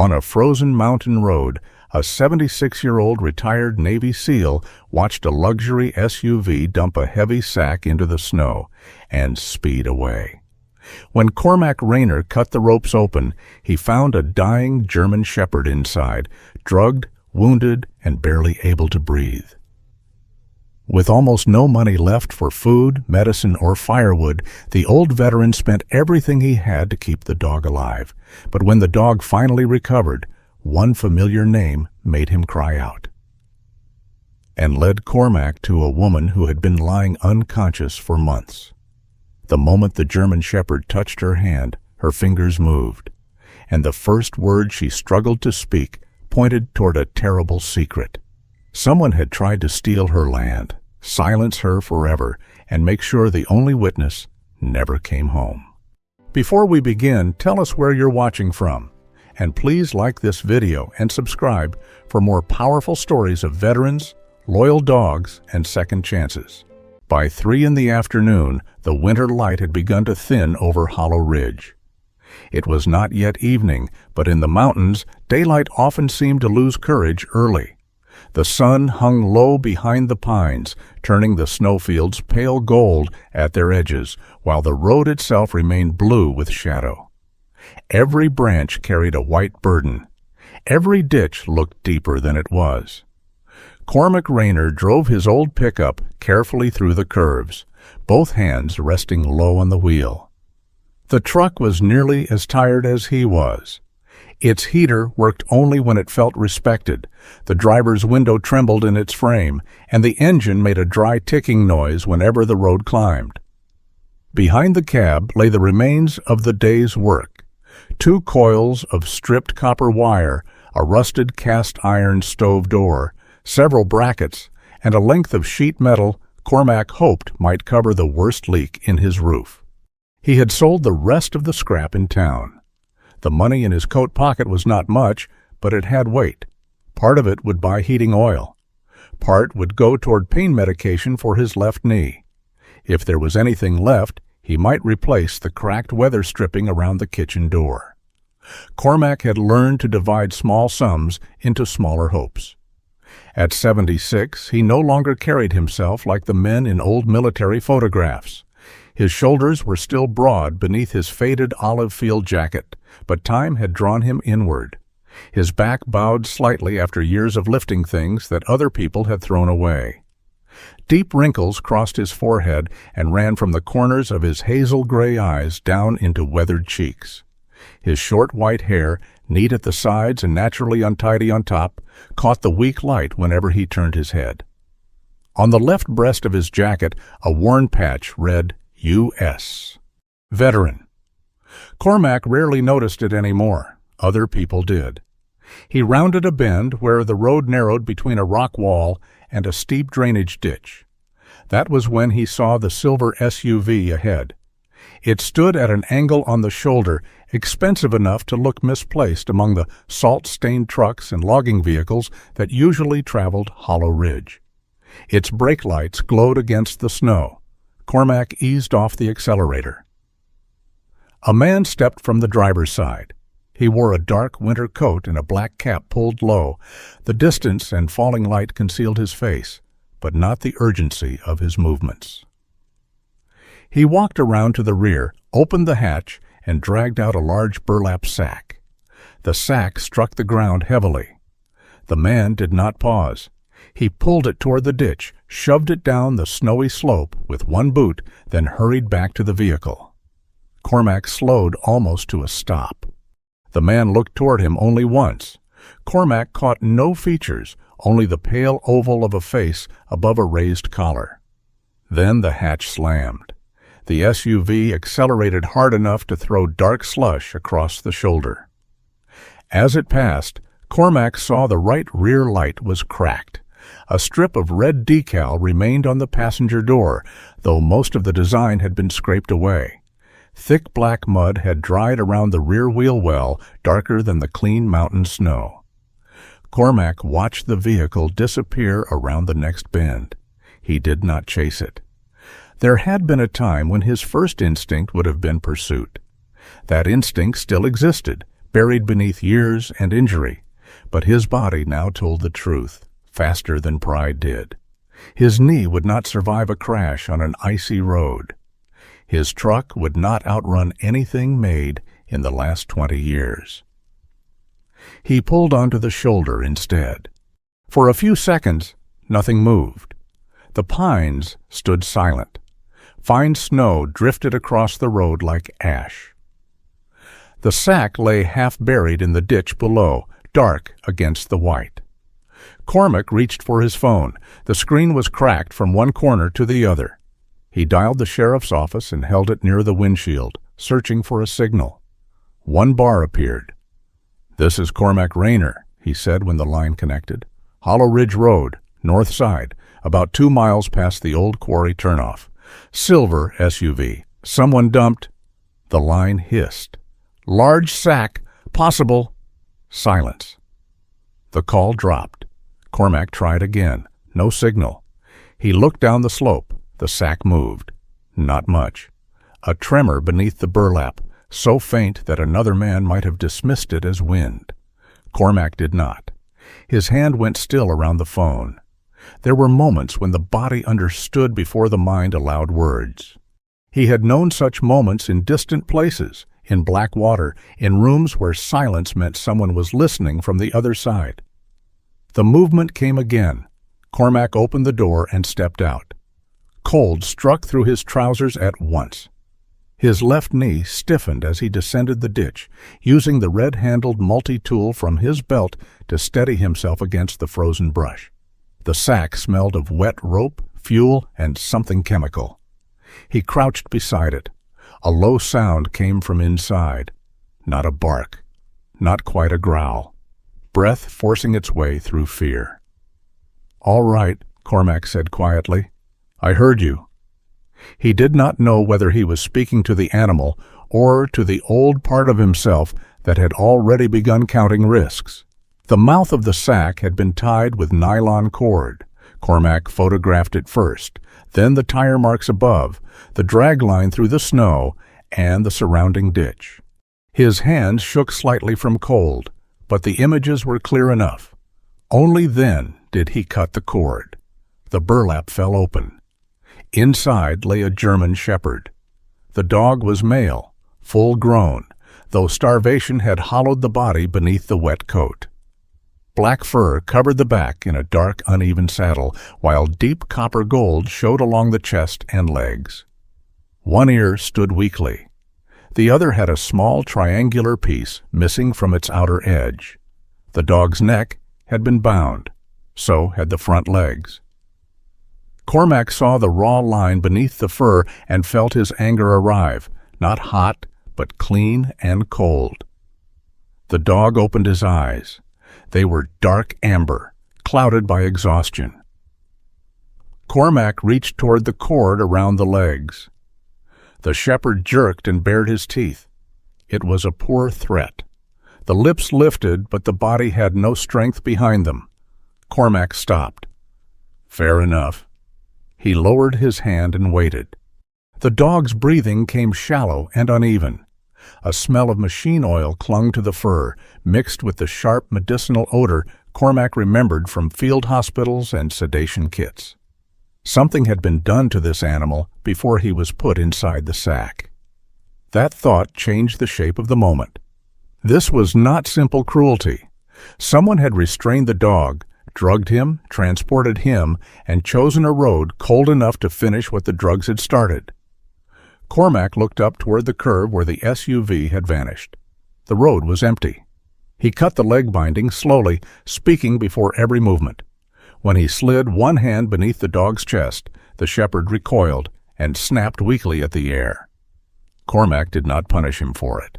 On a frozen mountain road, a 76-year-old retired Navy SEAL watched a luxury SUV dump a heavy sack into the snow and speed away. When Cormac Rayner cut the ropes open, he found a dying German Shepherd inside, drugged, wounded, and barely able to breathe. With almost no money left for food, medicine, or firewood, the old veteran spent everything he had to keep the dog alive. But when the dog finally recovered, one familiar name made him cry out, and led Cormac to a woman who had been lying unconscious for months. The moment the German Shepherd touched her hand, her fingers moved, and the first word she struggled to speak pointed toward a terrible secret. Someone had tried to steal her land, silence her forever, and make sure the only witness never came home. Before we begin, tell us where you're watching from, and please like this video and subscribe for more powerful stories of veterans, loyal dogs, and second chances. By 3 in the afternoon, the winter light had begun to thin over Hollow Ridge. It was not yet evening, but in the mountains, daylight often seemed to lose courage early. The sun hung low behind the pines, turning the snowfields pale gold at their edges, while the road itself remained blue with shadow. Every branch carried a white burden. Every ditch looked deeper than it was. Cormac Rayner drove his old pickup carefully through the curves, both hands resting low on the wheel. The truck was nearly as tired as he was. Its heater worked only when it felt respected, the driver's window trembled in its frame, and the engine made a dry ticking noise whenever the road climbed. Behind the cab lay the remains of the day's work: 2 coils of stripped copper wire, a rusted cast-iron stove door, several brackets, and a length of sheet metal Cormac hoped might cover the worst leak in his roof. He had sold the rest of the scrap in town. The money in his coat pocket was not much, but it had weight. Part of it would buy heating oil. Part would go toward pain medication for his left knee. If there was anything left, he might replace the cracked weather stripping around the kitchen door. Cormac had learned to divide small sums into smaller hopes. At 76, he no longer carried himself like the men in old military photographs. His shoulders were still broad beneath his faded olive field jacket, but time had drawn him inward. His back bowed slightly after years of lifting things that other people had thrown away. Deep wrinkles crossed his forehead and ran from the corners of his hazel-gray eyes down into weathered cheeks. His short white hair, neat at the sides and naturally untidy on top, caught the weak light whenever he turned his head. On the left breast of his jacket, a worn patch read, U.S. Veteran. Cormac rarely noticed it anymore. Other people did. He rounded a bend where the road narrowed between a rock wall and a steep drainage ditch. That was when he saw the silver SUV ahead. It stood at an angle on the shoulder, expensive enough to look misplaced among the salt-stained trucks and logging vehicles that usually traveled Hollow Ridge. Its brake lights glowed against the snow. Cormac eased off the accelerator. A man stepped from the driver's side. He wore a dark winter coat and a black cap pulled low. The distance and falling light concealed his face, but not the urgency of his movements. He walked around to the rear, opened the hatch, and dragged out a large burlap sack. The sack struck the ground heavily. The man did not pause. He pulled it toward the ditch, shoved it down the snowy slope with one boot, then hurried back to the vehicle. Cormac slowed almost to a stop. The man looked toward him only once. Cormac caught no features, only the pale oval of a face above a raised collar. Then the hatch slammed. The SUV accelerated hard enough to throw dark slush across the shoulder. As it passed, Cormac saw the right rear light was cracked. A strip of red decal remained on the passenger door, though most of the design had been scraped away. Thick black mud had dried around the rear wheel well, darker than the clean mountain snow. Cormac watched the vehicle disappear around the next bend. He did not chase it. There had been a time when his first instinct would have been pursuit. That instinct still existed, buried beneath years and injury, but his body now told the truth, faster than pride did. His knee would not survive a crash on an icy road. His truck would not outrun anything made in the last 20 years. He pulled onto the shoulder instead. For a few seconds, nothing moved. The pines stood silent. Fine snow drifted across the road like ash. The sack lay half buried in the ditch below, dark against the white. Cormac reached for his phone. The screen was cracked from one corner to the other. He dialed the sheriff's office and held it near the windshield, searching for a signal. One bar appeared. "This is Cormac Rayner," he said when the line connected. "Hollow Ridge Road, north side, about 2 miles past the old quarry turnoff. Silver SUV. Someone dumped—" The line hissed. "Large sack. Possible—" Silence. The call dropped. Cormac tried again. No signal. He looked down the slope. The sack moved. Not much. A tremor beneath the burlap, so faint that another man might have dismissed it as wind. Cormac did not. His hand went still around the phone. There were moments when the body understood before the mind allowed words. He had known such moments in distant places, in black water, in rooms where silence meant someone was listening from the other side. The movement came again. Cormac opened the door and stepped out. Cold struck through his trousers at once. His left knee stiffened as he descended the ditch, using the red-handled multi-tool from his belt to steady himself against the frozen brush. The sack smelled of wet rope, fuel, and something chemical. He crouched beside it. A low sound came from inside. Not a bark. Not quite a growl. Breath forcing its way through fear. "All right," Cormac said quietly. "I heard you." He did not know whether he was speaking to the animal or to the old part of himself that had already begun counting risks. The mouth of the sack had been tied with nylon cord. Cormac photographed it first, then the tire marks above, the drag line through the snow, and the surrounding ditch. His hands shook slightly from cold, but the images were clear enough. Only then did he cut the cord. The burlap fell open. Inside lay a German shepherd. The dog was male, full-grown, though starvation had hollowed the body beneath the wet coat. Black fur covered the back in a dark, uneven saddle, while deep copper gold showed along the chest and legs. One ear stood weakly. The other had a small triangular piece missing from its outer edge. The dog's neck had been bound. So had the front legs. Cormac saw the raw line beneath the fur and felt his anger arrive, not hot, but clean and cold. The dog opened his eyes. They were dark amber, clouded by exhaustion. Cormac reached toward the cord around the legs. The shepherd jerked and bared his teeth. It was a poor threat. The lips lifted, but the body had no strength behind them. Cormac stopped. Fair enough. He lowered his hand and waited. The dog's breathing came shallow and uneven. A smell of machine oil clung to the fur, mixed with the sharp medicinal odor Cormac remembered from field hospitals and sedation kits. Something had been done to this animal before he was put inside the sack. That thought changed the shape of the moment. This was not simple cruelty. Someone had restrained the dog, drugged him, transported him, and chosen a road cold enough to finish what the drugs had started. Cormac looked up toward the curve where the SUV had vanished. The road was empty. He cut the leg binding slowly, speaking before every movement. When he slid one hand beneath the dog's chest, the shepherd recoiled and snapped weakly at the air. Cormac did not punish him for it.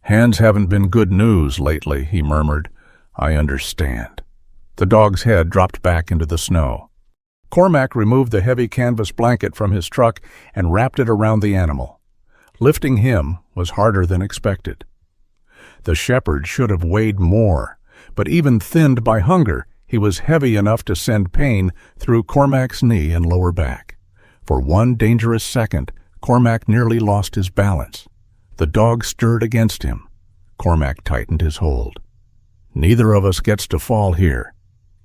"Hands haven't been good news lately," he murmured. "I understand." The dog's head dropped back into the snow. Cormac removed the heavy canvas blanket from his truck and wrapped it around the animal. Lifting him was harder than expected. The shepherd should have weighed more, but even thinned by hunger, he was heavy enough to send pain through Cormac's knee and lower back. For one dangerous second, Cormac nearly lost his balance. The dog stirred against him. Cormac tightened his hold. "Neither of us gets to fall here."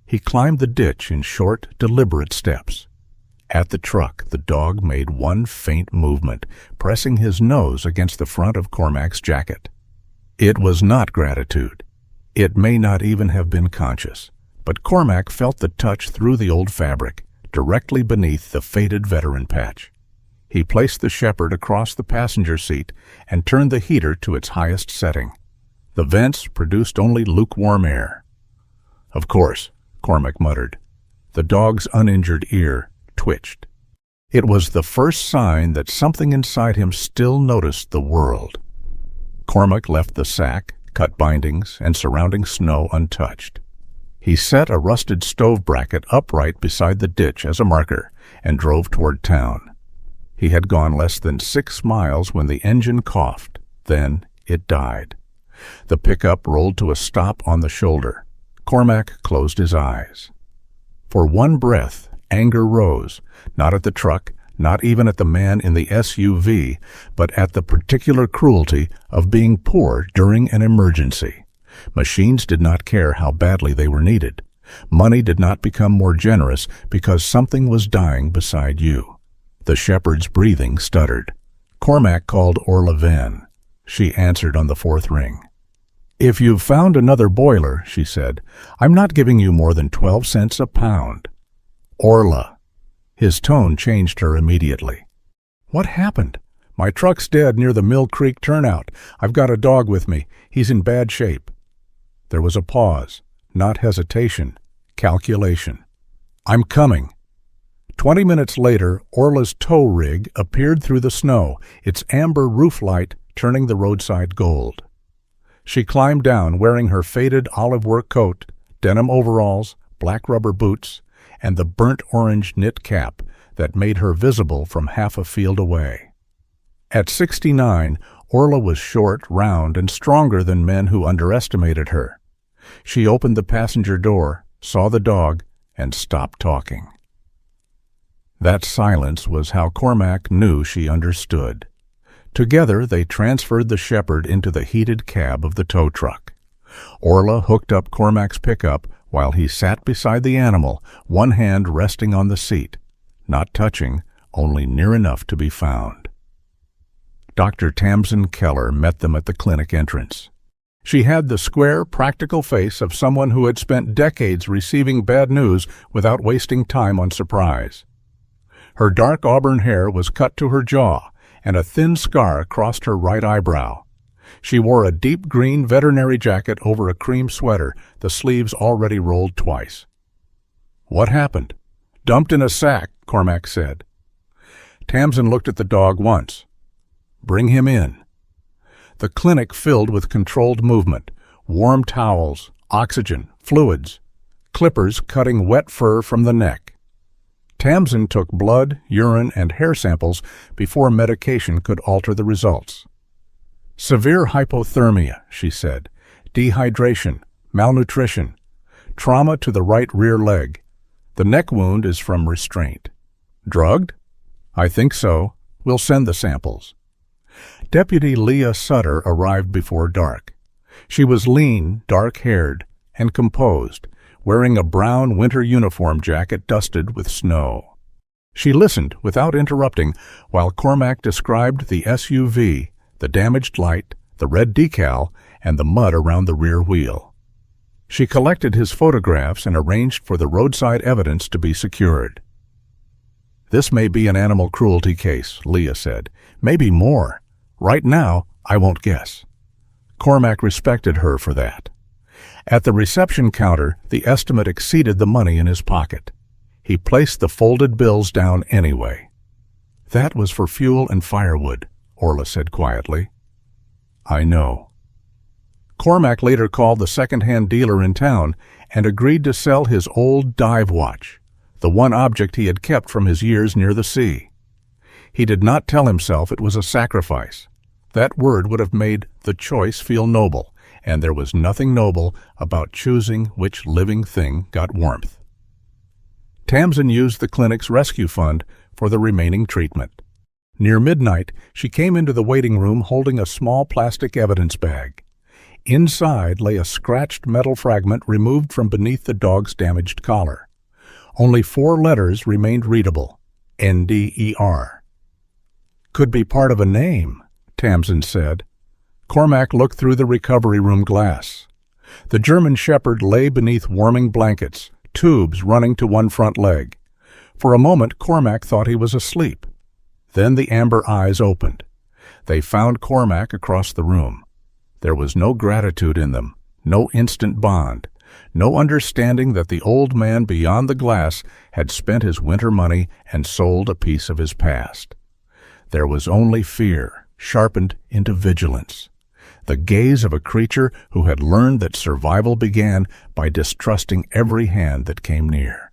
He climbed the ditch in short, deliberate steps. At the truck, the dog made one faint movement, pressing his nose against the front of Cormac's jacket. It was not gratitude. It may not even have been conscious, but Cormac felt the touch through the old fabric, directly beneath the faded veteran patch. He placed the shepherd across the passenger seat and turned the heater to its highest setting. The vents produced only lukewarm air. "Of course," Cormac muttered. The dog's uninjured ear twitched. It was the first sign that something inside him still noticed the world. Cormac left the sack, cut bindings, and surrounding snow untouched. He set a rusted stove bracket upright beside the ditch as a marker and drove toward town. He had gone less than 6 miles when the engine coughed. Then it died. The pickup rolled to a stop on the shoulder. Cormac closed his eyes. For one breath, anger rose, not at the truck, not even at the man in the SUV, but at the particular cruelty of being poor during an emergency. Machines did not care how badly they were needed. Money did not become more generous because something was dying beside you. The shepherd's breathing stuttered. Cormac called Orla Venn. She answered on the 4th ring. "If you've found another boiler," she said, "I'm not giving you more than 12 cents a pound." "Orla." His tone changed her immediately. "What happened?" "My truck's dead near the Mill Creek turnout. I've got a dog with me. He's in bad shape." There was a pause, not hesitation, calculation. "I'm coming." 20 minutes later, Orla's tow rig appeared through the snow, its amber roof light turning the roadside gold. She climbed down wearing her faded olive work coat, denim overalls, black rubber boots, and the burnt orange knit cap that made her visible from half a field away. At 69, Orla was short, round, and stronger than men who underestimated her. She opened the passenger door, saw the dog, and stopped talking. That silence was how Cormac knew she understood. Together they transferred the shepherd into the heated cab of the tow truck. Orla hooked up Cormac's pickup while he sat beside the animal, one hand resting on the seat, not touching, only near enough to be found. Dr. Tamsin Keller met them at the clinic entrance. She had the square, practical face of someone who had spent decades receiving bad news without wasting time on surprise. Her dark auburn hair was cut to her jaw, and a thin scar crossed her right eyebrow. She wore a deep green veterinary jacket over a cream sweater, the sleeves already rolled twice. "What happened?" "Dumped in a sack," Cormac said. Tamsin looked at the dog once. "Bring him in." The clinic filled with controlled movement, warm towels, oxygen, fluids, clippers cutting wet fur from the neck. Tamsin took blood, urine, and hair samples before medication could alter the results. "Severe hypothermia," she said, "dehydration, malnutrition, trauma to the right rear leg. The neck wound is from restraint." "Drugged?" "I think so. We'll send the samples." Deputy Leah Sutter arrived before dark. She was lean, dark-haired, and composed, wearing a brown winter uniform jacket dusted with snow. She listened without interrupting while Cormac described the SUV, the damaged light, the red decal, and the mud around the rear wheel. She collected his photographs and arranged for the roadside evidence to be secured. "This may be an animal cruelty case," Leah said. "Maybe more. Right now, I won't guess." Cormac respected her for that. At the reception counter, the estimate exceeded the money in his pocket. He placed the folded bills down anyway. "That was for fuel and firewood," Orla said quietly. "I know." Cormac later called the second-hand dealer in town and agreed to sell his old dive watch, the one object he had kept from his years near the sea. He did not tell himself it was a sacrifice. That word would have made the choice feel noble, and there was nothing noble about choosing which living thing got warmth. Tamsin used the clinic's rescue fund for the remaining treatment. Near midnight, she came into the waiting room holding a small plastic evidence bag. Inside lay a scratched metal fragment removed from beneath the dog's damaged collar. Only 4 letters remained readable: NDER. "Could be part of a name," Tamsin said. Cormac looked through the recovery room glass. The German Shepherd lay beneath warming blankets, tubes running to one front leg. For a moment Cormac thought he was asleep. Then the amber eyes opened. They found Cormac across the room. There was no gratitude in them, no instant bond, no understanding that the old man beyond the glass had spent his winter money and sold a piece of his past. There was only fear, sharpened into vigilance. The gaze of a creature who had learned that survival began by distrusting every hand that came near.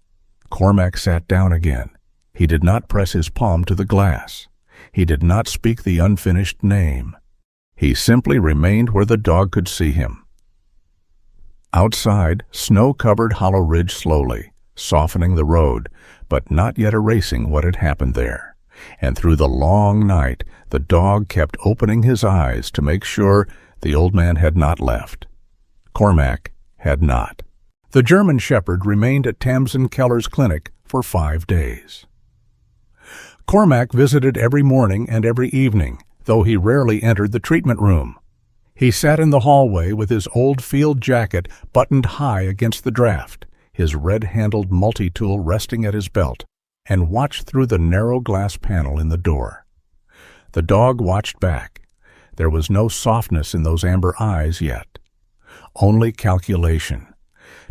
Cormac sat down again. He did not press his palm to the glass. He did not speak the unfinished name. He simply remained where the dog could see him. Outside, snow covered Hollow Ridge slowly, softening the road, but not yet erasing what had happened there. And through the long night, the dog kept opening his eyes to make sure the old man had not left. Cormac had not. The German Shepherd remained at Tamsin Keller's clinic for 5 days. Cormac visited every morning and every evening, though he rarely entered the treatment room. He sat in the hallway with his old field jacket buttoned high against the draft, his red-handled multi-tool resting at his belt, and watched through the narrow glass panel in the door. The dog watched back. There was no softness in those amber eyes yet. Only calculation.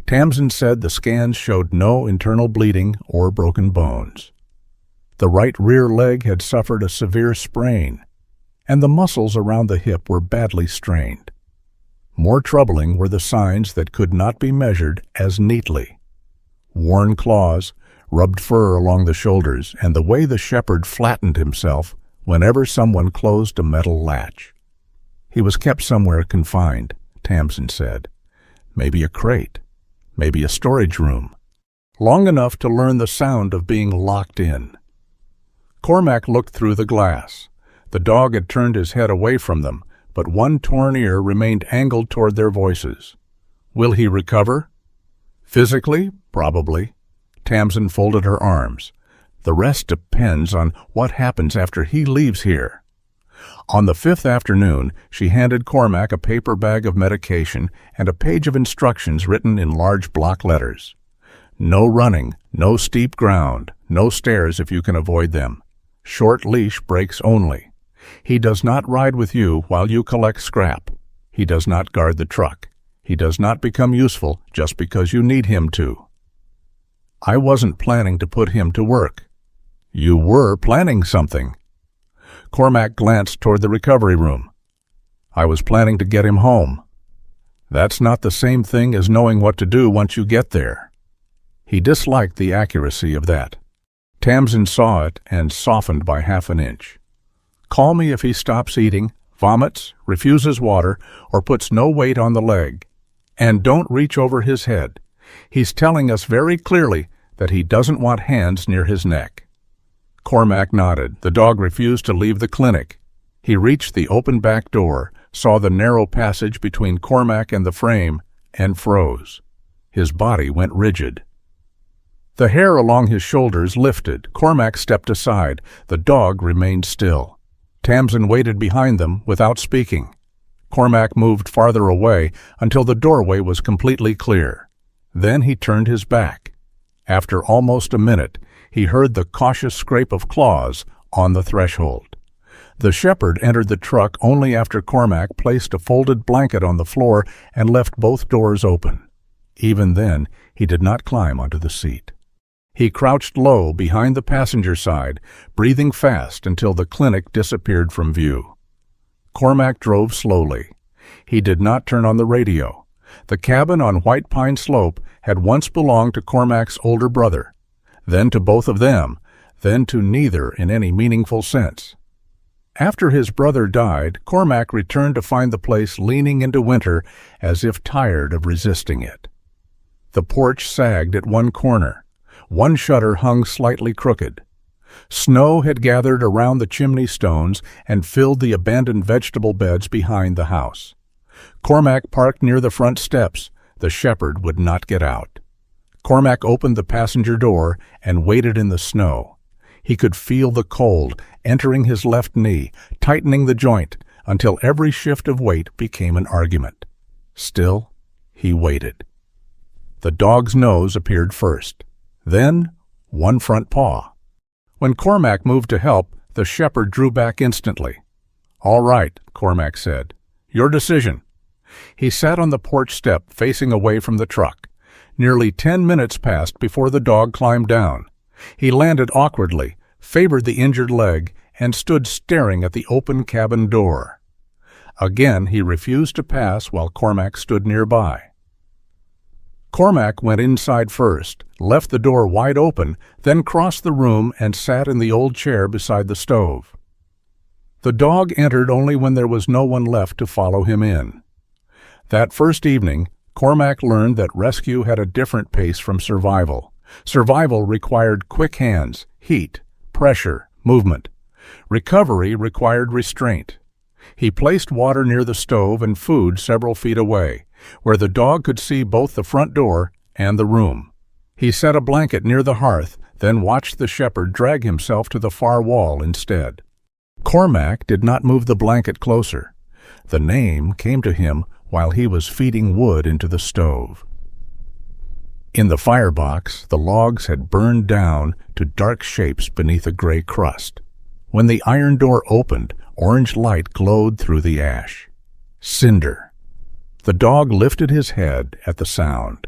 Tamsin said the scans showed no internal bleeding or broken bones. The right rear leg had suffered a severe sprain, and the muscles around the hip were badly strained. More troubling were the signs that could not be measured as neatly: worn claws, rubbed fur along the shoulders, and the way the shepherd flattened himself whenever someone closed a metal latch. He was kept somewhere confined, Tamsin said. Maybe a crate, maybe a storage room, long enough to learn the sound of being locked in. Cormac looked through the glass. The dog had turned his head away from them, but one torn ear remained angled toward their voices. Will he recover? Physically? Probably. Tamsin folded her arms. The rest depends on what happens after he leaves here. On the 5th afternoon, she handed Cormac a paper bag of medication and a page of instructions written in large block letters. No running, no steep ground, no stairs if you can avoid them. Short leash breaks only. He does not ride with you while you collect scrap. He does not guard the truck. He does not become useful just because you need him to. I wasn't planning to put him to work. You were planning something. Cormac glanced toward the recovery room. I was planning to get him home. That's not the same thing as knowing what to do once you get there. He disliked the accuracy of that. Tamsin saw it and softened by half an inch. Call me if he stops eating, vomits, refuses water, or puts no weight on the leg. And don't reach over his head. He's telling us very clearly that he doesn't want hands near his neck. Cormac nodded. The dog refused to leave the clinic. He reached the open back door, saw the narrow passage between Cormac and the frame, and froze. His body went rigid. The hair along his shoulders lifted. Cormac stepped aside. The dog remained still. Tamsin waited behind them without speaking. Cormac moved farther away until the doorway was completely clear. Then he turned his back. After almost a minute, he heard the cautious scrape of claws on the threshold. The shepherd entered the truck only after Cormac placed a folded blanket on the floor and left both doors open. Even then, he did not climb onto the seat. He crouched low behind the passenger side, breathing fast until the clinic disappeared from view. Cormac drove slowly. He did not turn on the radio. The cabin on White Pine Slope had once belonged to Cormac's older brother, then to both of them, then to neither in any meaningful sense. After his brother died, Cormac returned to find the place leaning into winter as if tired of resisting it. The porch sagged at one corner. One shutter hung slightly crooked. Snow had gathered around the chimney stones and filled the abandoned vegetable beds behind the house. Cormac parked near the front steps. The shepherd would not get out. Cormac opened the passenger door and waited in the snow. He could feel the cold entering his left knee, tightening the joint until every shift of weight became an argument. Still, he waited. The dog's nose appeared first, then one front paw. When Cormac moved to help, the shepherd drew back instantly. "All right," Cormac said. "Your decision." He sat on the porch step facing away from the truck. Nearly 10 minutes passed before the dog climbed down. He landed awkwardly, favored the injured leg, and stood staring at the open cabin door. Again, he refused to pass while Cormac stood nearby. Cormac went inside first, left the door wide open, then crossed the room and sat in the old chair beside the stove. The dog entered only when there was no one left to follow him in. That first evening, Cormac learned that rescue had a different pace from survival. Survival required quick hands, heat, pressure, movement. Recovery required restraint. He placed water near the stove and food several feet away, where the dog could see both the front door and the room. He set a blanket near the hearth, then watched the shepherd drag himself to the far wall instead. Cormac did not move the blanket closer. The name came to him while he was feeding wood into the stove. In the firebox, the logs had burned down to dark shapes beneath a gray crust. When the iron door opened, orange light glowed through the ash. Cinder. The dog lifted his head at the sound.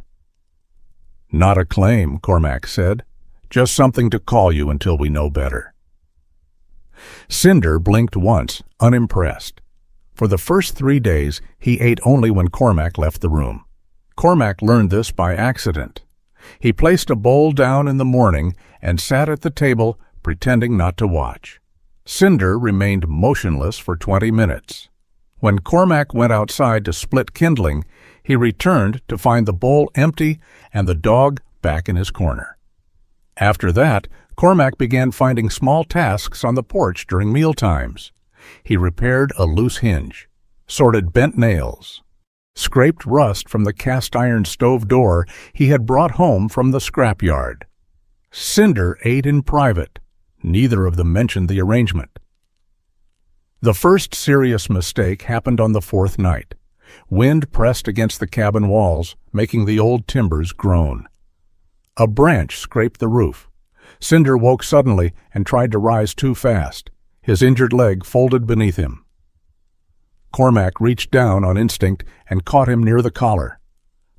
"Not a claim," Cormac said. "Just something to call you until we know better." Cinder blinked once, unimpressed. For the first 3 days, he ate only when Cormac left the room. Cormac learned this by accident. He placed a bowl down in the morning and sat at the table, pretending not to watch. Cinder remained motionless for 20 minutes. When Cormac went outside to split kindling, he returned to find the bowl empty and the dog back in his corner. After that, Cormac began finding small tasks on the porch during mealtimes. He repaired a loose hinge, sorted bent nails, scraped rust from the cast-iron stove door he had brought home from the scrapyard. Cinder ate in private. Neither of them mentioned the arrangement. The first serious mistake happened on the 4th night. Wind pressed against the cabin walls, making the old timbers groan. A branch scraped the roof. Cinder woke suddenly and tried to rise too fast. His injured leg folded beneath him. Cormac reached down on instinct and caught him near the collar.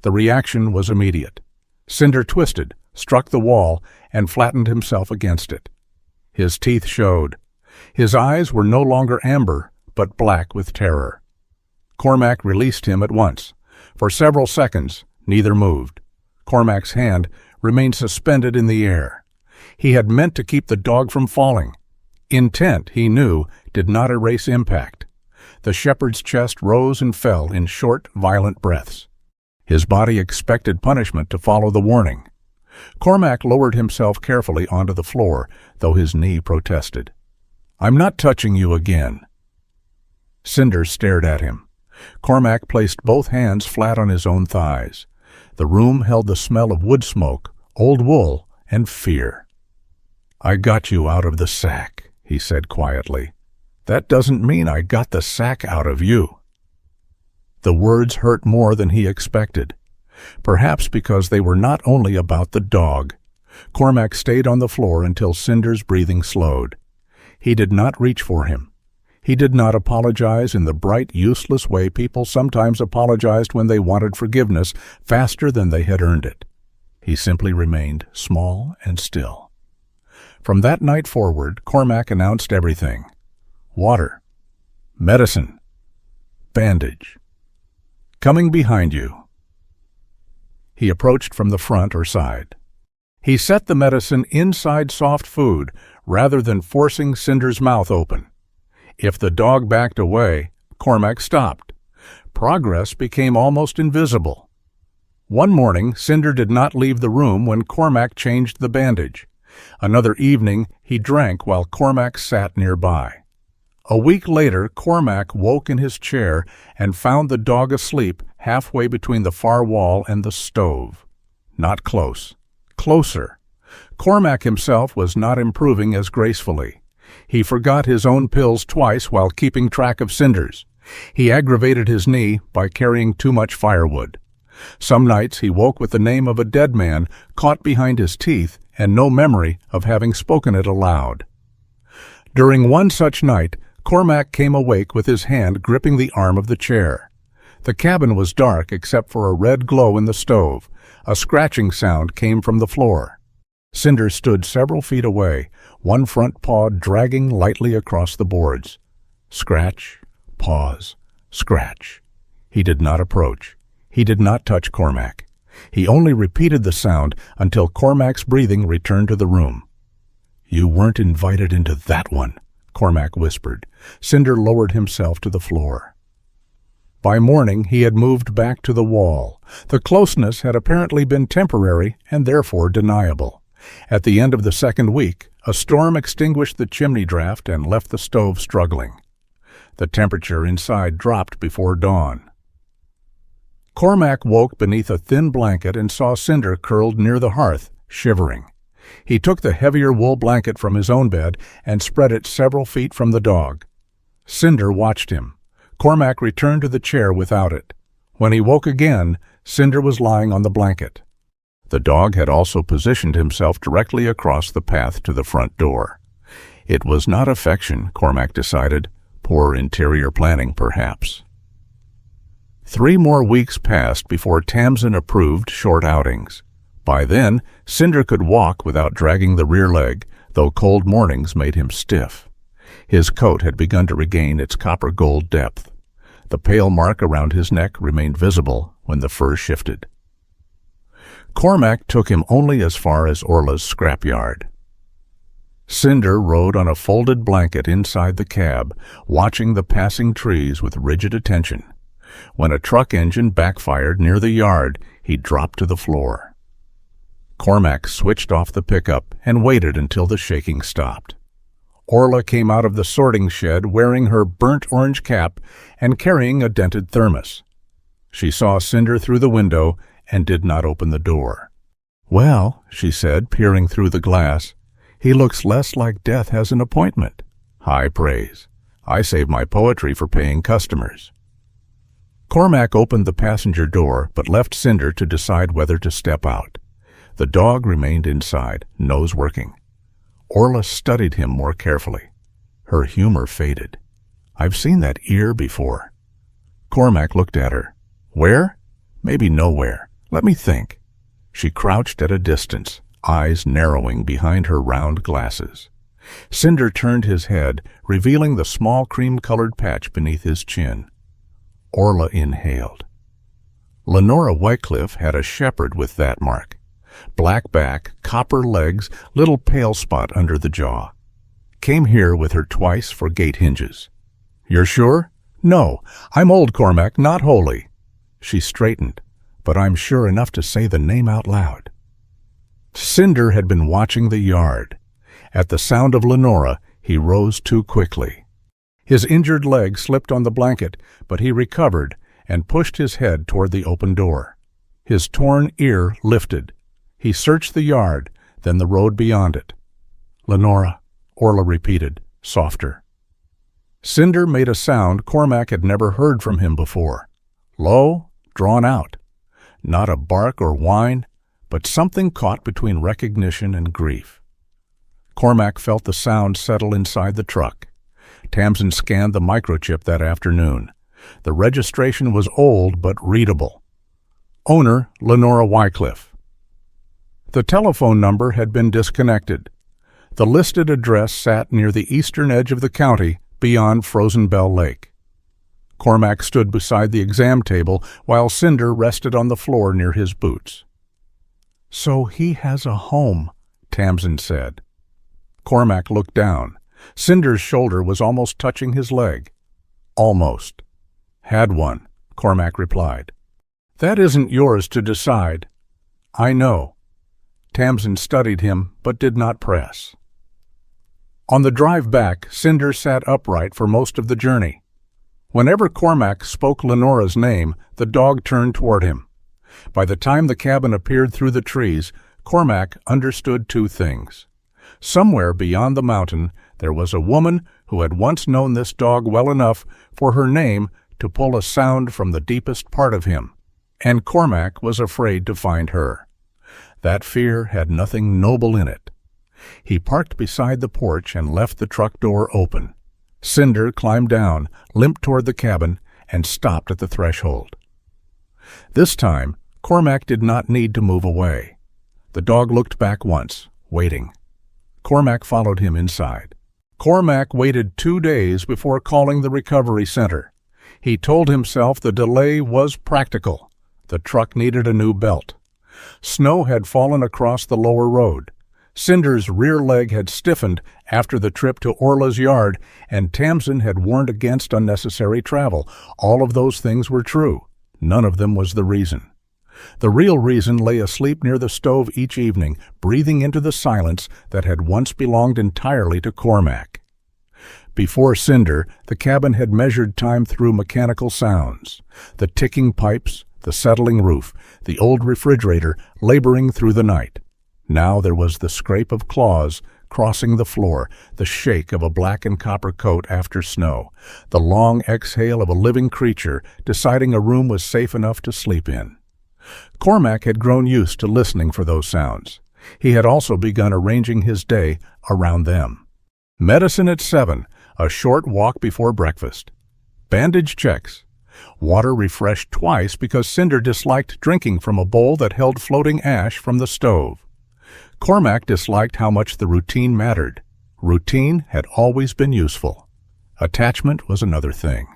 The reaction was immediate. Cinder twisted, struck the wall, and flattened himself against it. His teeth showed. His eyes were no longer amber, but black with terror. Cormac released him at once. For several seconds, neither moved. Cormac's hand remained suspended in the air. He had meant to keep the dog from falling. Intent, he knew, did not erase impact. The shepherd's chest rose and fell in short, violent breaths. His body expected punishment to follow the warning. Cormac lowered himself carefully onto the floor, though his knee protested. "I'm not touching you again." Cinder stared at him. Cormac placed both hands flat on his own thighs. The room held the smell of wood smoke, old wool, and fear. "I got you out of the sack," he said quietly. "That doesn't mean I got the sack out of you." The words hurt more than he expected, perhaps because they were not only about the dog. Cormac stayed on the floor until Cinder's breathing slowed. He did not reach for him. He did not apologize in the bright, useless way people sometimes apologized when they wanted forgiveness faster than they had earned it. He simply remained small and still. From that night forward, Cormac announced everything. Water. Medicine. Bandage. Coming behind you. He approached from the front or side. He set the medicine inside soft food rather than forcing Cinder's mouth open. If the dog backed away, Cormac stopped. Progress became almost invisible. One morning, Cinder did not leave the room when Cormac changed the bandage. Another evening, he drank while Cormac sat nearby. A week later, Cormac woke in his chair and found the dog asleep halfway between the far wall and the stove. Not close. Closer. Cormac himself was not improving as gracefully. He forgot his own pills twice while keeping track of cinders. He aggravated his knee by carrying too much firewood. Some nights he woke with the name of a dead man caught behind his teeth and no memory of having spoken it aloud. During one such night, Cormac came awake with his hand gripping the arm of the chair. The cabin was dark except for a red glow in the stove. A scratching sound came from the floor. Cinder stood several feet away, one front paw dragging lightly across the boards. Scratch, pause, scratch. He did not approach. He did not touch Cormac. He only repeated the sound until Cormac's breathing returned to the room. "You weren't invited into that one," Cormac whispered. Cinder lowered himself to the floor. By morning he had moved back to the wall. The closeness had apparently been temporary and therefore deniable. At the end of the second week, a storm extinguished the chimney draft and left the stove struggling. The temperature inside dropped before dawn. Cormac woke beneath a thin blanket and saw Cinder curled near the hearth, shivering. He took the heavier wool blanket from his own bed and spread it several feet from the dog. Cinder watched him. Cormac returned to the chair without it. When he woke again, Cinder was lying on the blanket. The dog had also positioned himself directly across the path to the front door. It was not affection, Cormac decided. Poor interior planning, perhaps. 3 more weeks passed before Tamsin approved short outings. By then, Cinder could walk without dragging the rear leg, though cold mornings made him stiff. His coat had begun to regain its copper-gold depth. The pale mark around his neck remained visible when the fur shifted. Cormac took him only as far as Orla's scrapyard. Cinder rode on a folded blanket inside the cab, watching the passing trees with rigid attention. When a truck engine backfired near the yard, he dropped to the floor. Cormac switched off the pickup and waited until the shaking stopped. Orla came out of the sorting shed wearing her burnt orange cap and carrying a dented thermos. She saw Cinder through the window and did not open the door. "Well," she said, peering through the glass, "he looks less like death has an appointment." High praise. I save my poetry for paying customers. Cormac opened the passenger door but left Cinder to decide whether to step out. The dog remained inside, nose working. Orla studied him more carefully. Her humor faded. "I've seen that ear before." Cormac looked at her. "Where? Maybe nowhere. Let me think." She crouched at a distance, eyes narrowing behind her round glasses. Cinder turned his head, revealing the small cream-colored patch beneath his chin. Orla inhaled. Lenora Wycliffe had a shepherd with that mark. Black back, copper legs, little pale spot under the jaw. Came here with her twice for gate hinges. "You're sure?" "No, I'm old, Cormac, not holy." She straightened, "But I'm sure enough to say the name out loud." Cinder had been watching the yard. At the sound of Lenora, he rose too quickly. His injured leg slipped on the blanket, but he recovered and pushed his head toward the open door. His torn ear lifted. He searched the yard, then the road beyond it. "Lenora," Orla repeated, softer. Cinder made a sound Cormac had never heard from him before. Low, drawn out. Not a bark or whine, but something caught between recognition and grief. Cormac felt the sound settle inside the truck. Tamsin scanned the microchip that afternoon. The registration was old but readable. Owner, Lenora Wycliffe. The telephone number had been disconnected. The listed address sat near the eastern edge of the county, beyond Frozen Bell Lake. Cormac stood beside the exam table while Cinder rested on the floor near his boots. "So he has a home," Tamsin said. Cormac looked down. Cinder's shoulder was almost touching his leg. "Almost." "Had one," Cormac replied. "That isn't yours to decide." "I know." Tamsin studied him, but did not press. On the drive back, Cinder sat upright for most of the journey. Whenever Cormac spoke Lenora's name, the dog turned toward him. By the time the cabin appeared through the trees, Cormac understood two things. Somewhere beyond the mountain, there was a woman who had once known this dog well enough for her name to pull a sound from the deepest part of him, and Cormac was afraid to find her. That fear had nothing noble in it. He parked beside the porch and left the truck door open. Cinder climbed down, limped toward the cabin, and stopped at the threshold. This time, Cormac did not need to move away. The dog looked back once, waiting. Cormac followed him inside. Cormac waited 2 days before calling the recovery center. He told himself the delay was practical. The truck needed a new belt. Snow had fallen across the lower road. Cinder's rear leg had stiffened after the trip to Orla's yard, and Tamsin had warned against unnecessary travel. All of those things were true. None of them was the reason. The real reason lay asleep near the stove each evening, breathing into the silence that had once belonged entirely to Cormac. Before Cinder, the cabin had measured time through mechanical sounds. The ticking pipes, the settling roof, the old refrigerator laboring through the night. Now there was the scrape of claws crossing the floor, the shake of a black and copper coat after snow, the long exhale of a living creature deciding a room was safe enough to sleep in. Cormac had grown used to listening for those sounds. He had also begun arranging his day around them. Medicine at 7, a short walk before breakfast. Bandage checks. Water refreshed twice because Cinder disliked drinking from a bowl that held floating ash from the stove. Cormac disliked how much the routine mattered. Routine had always been useful. Attachment was another thing.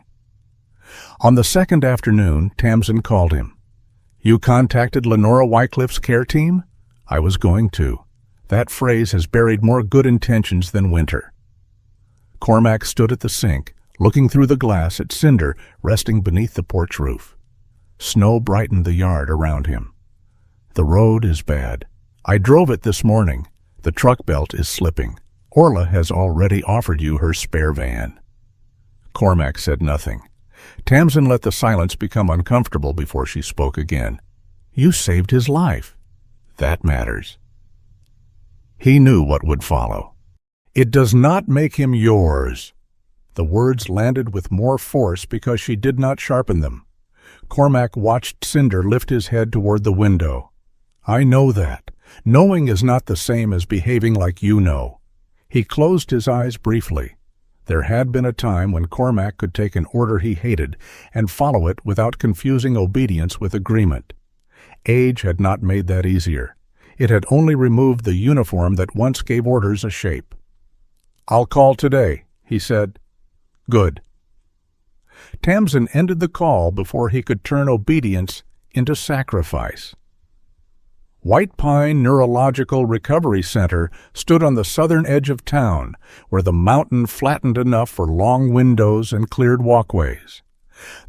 On the second afternoon, Tamsin called him. "You contacted Lenora Wycliffe's care team?" "I was going to. That phrase has buried more good intentions than winter." Cormac stood at the sink, looking through the glass at Cinder resting beneath the porch roof. Snow brightened the yard around him. "The road is bad. I drove it this morning. The truck belt is slipping. Orla has already offered you her spare van." Cormac said nothing. Tamsin let the silence become uncomfortable before she spoke again. "You saved his life. That matters." He knew what would follow. "It does not make him yours." The words landed with more force because she did not sharpen them. Cormac watched Cinder lift his head toward the window. "I know that. Knowing is not the same as behaving like you know." He closed his eyes briefly. There had been a time when Cormac could take an order he hated and follow it without confusing obedience with agreement. Age had not made that easier. It had only removed the uniform that once gave orders a shape. "I'll call today," he said. "Good." Tamsin ended the call before he could turn obedience into sacrifice. White Pine Neurological Recovery Center stood on the southern edge of town, where the mountain flattened enough for long windows and cleared walkways.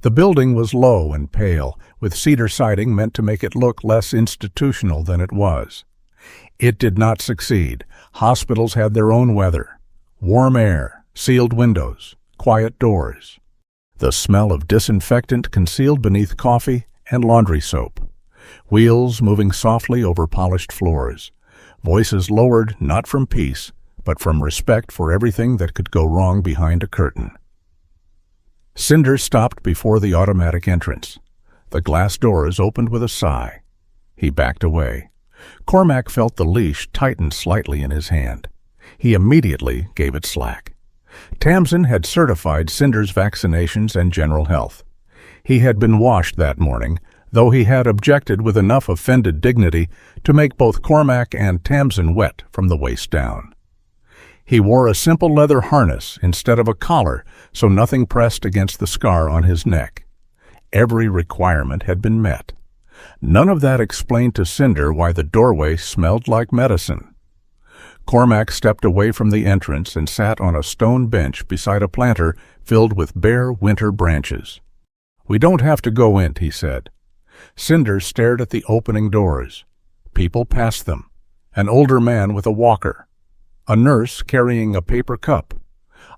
The building was low and pale, with cedar siding meant to make it look less institutional than it was. It did not succeed. Hospitals had their own weather. Warm air, sealed windows, quiet doors. The smell of disinfectant concealed beneath coffee and laundry soap. Wheels moving softly over polished floors. Voices lowered not from peace, but from respect for everything that could go wrong behind a curtain. Cinder stopped before the automatic entrance. The glass doors opened with a sigh. He backed away. Cormac felt the leash tighten slightly in his hand. He immediately gave it slack. Tamsin had certified Cinder's vaccinations and general health. He had been washed that morning, though he had objected with enough offended dignity to make both Cormac and Tamsin wet from the waist down. He wore a simple leather harness instead of a collar, so nothing pressed against the scar on his neck. Every requirement had been met. None of that explained to Cinder why the doorway smelled like medicine. Cormac stepped away from the entrance and sat on a stone bench beside a planter filled with bare winter branches. "We don't have to go in," he said. Cinder stared at the opening doors. People passed them. An older man with a walker. a nurse carrying a paper cup,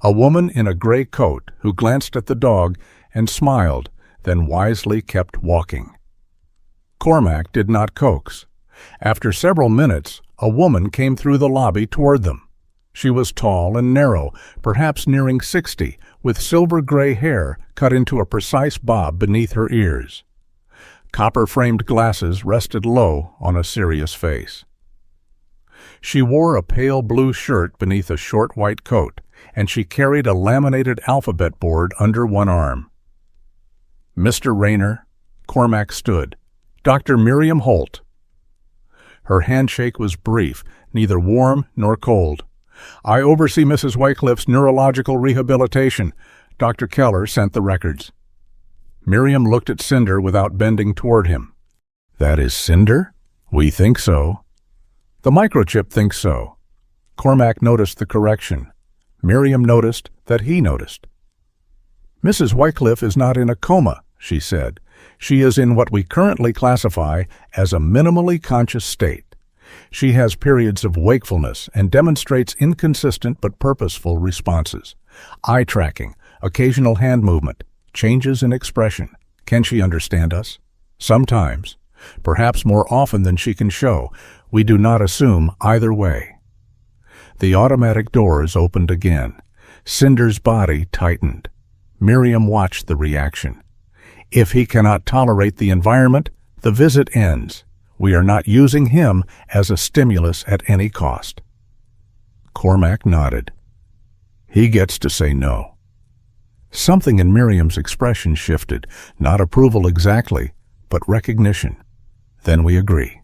a woman in a gray coat who glanced at the dog and smiled, then wisely kept walking. Cormac did not coax. After several minutes, a woman came through the lobby toward them. She was tall and narrow, perhaps nearing 60, with silver-gray hair cut into a precise bob beneath her ears. Copper-framed glasses rested low on a serious face. She wore a pale blue shirt beneath a short white coat, and she carried a laminated alphabet board under one arm. "Mr. Rayner," Cormac stood. "Dr. Miriam Holt." Her handshake was brief, neither warm nor cold. "I oversee Mrs. Wycliffe's neurological rehabilitation. Dr. Keller sent the records." Miriam looked at Cinder without bending toward him. "That is Cinder? We think so." "The microchip thinks so." Cormac noticed the correction. Miriam noticed that he noticed. "Mrs. Wycliffe is not in a coma," she said. "She is in what we currently classify as a minimally conscious state. She has periods of wakefulness and demonstrates inconsistent but purposeful responses. Eye tracking, occasional hand movement, changes in expression. Can she understand us? Sometimes. Perhaps more often than she can show. We do not assume either way." The automatic doors opened again. Cinder's body tightened. Miriam watched the reaction. "If he cannot tolerate the environment, the visit ends. We are not using him as a stimulus at any cost." Cormac nodded. "He gets to say no." Something in Miriam's expression shifted, not approval exactly, but recognition. "Then we agree."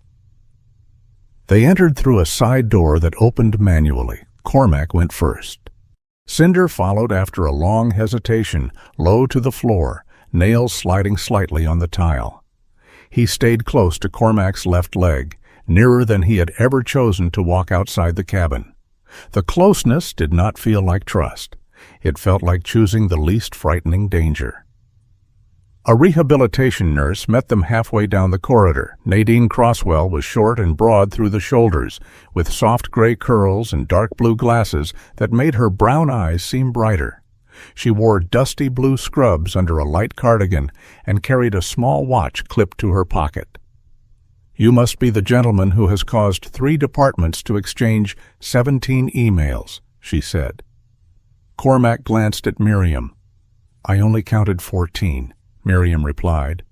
They entered through a side door that opened manually. Cormac went first. Cinder followed after a long hesitation, low to the floor, nails sliding slightly on the tile. He stayed close to Cormac's left leg, nearer than he had ever chosen to walk outside the cabin. The closeness did not feel like trust. It felt like choosing the least frightening danger. A rehabilitation nurse met them halfway down the corridor. Nadine Crosswell was short and broad through the shoulders, with soft gray curls and dark blue glasses that made her brown eyes seem brighter. She wore dusty blue scrubs under a light cardigan and carried a small watch clipped to her pocket. "You must be the gentleman who has caused 3 departments to exchange 17 emails," she said. Cormac glanced at Miriam. "I only counted 14. Miriam replied.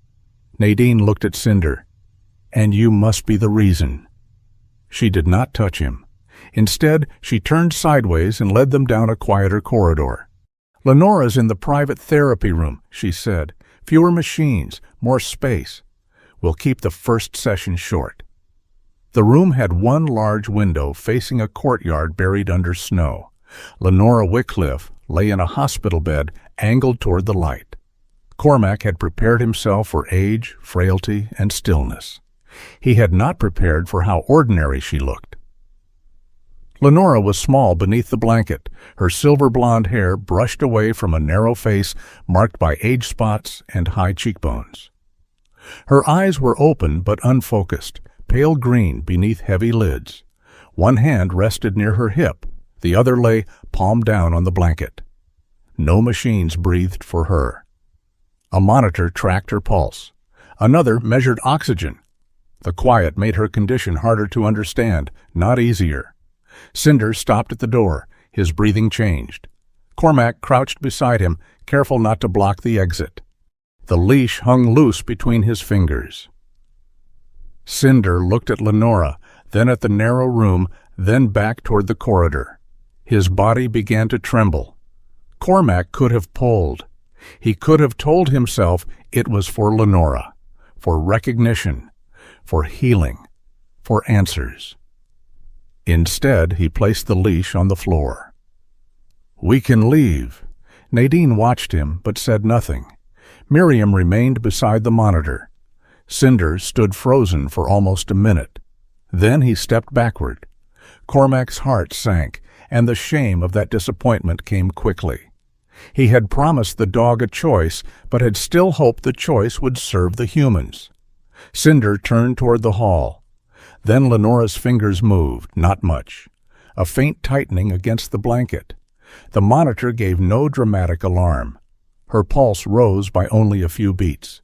Nadine looked at Cinder. "And you must be the reason." She did not touch him. Instead, she turned sideways and led them down a quieter corridor. "Lenora's in the private therapy room," she said. "Fewer machines, more space. We'll keep the first session short." The room had one large window facing a courtyard buried under snow. Lenora Wycliffe lay in a hospital bed angled toward the light. Cormac had prepared himself for age, frailty, and stillness. He had not prepared for how ordinary she looked. Lenora was small beneath the blanket, her silver-blonde hair brushed away from a narrow face marked by age spots and high cheekbones. Her eyes were open but unfocused, pale green beneath heavy lids. One hand rested near her hip, the other lay palm down on the blanket. No machines breathed for her. A monitor tracked her pulse. Another measured oxygen. The quiet made her condition harder to understand, not easier. Cinder stopped at the door. His breathing changed. Cormac crouched beside him, careful not to block the exit. The leash hung loose between his fingers. Cinder looked at Lenora, then at the narrow room, then back toward the corridor. His body began to tremble. Cormac could have pulled. He could have told himself it was for Lenora, for recognition, for healing, for answers. Instead, he placed the leash on the floor. "We can leave." Nadine watched him, but said nothing. Miriam remained beside the monitor. Cinder stood frozen for almost a minute. Then he stepped backward. Cormac's heart sank, and the shame of that disappointment came quickly. He had promised the dog a choice, but had still hoped the choice would serve the humans. Cinder turned toward the hall. Then Lenora's fingers moved, not much. a faint tightening against the blanket. The monitor gave no dramatic alarm. Her pulse rose by only a few beats.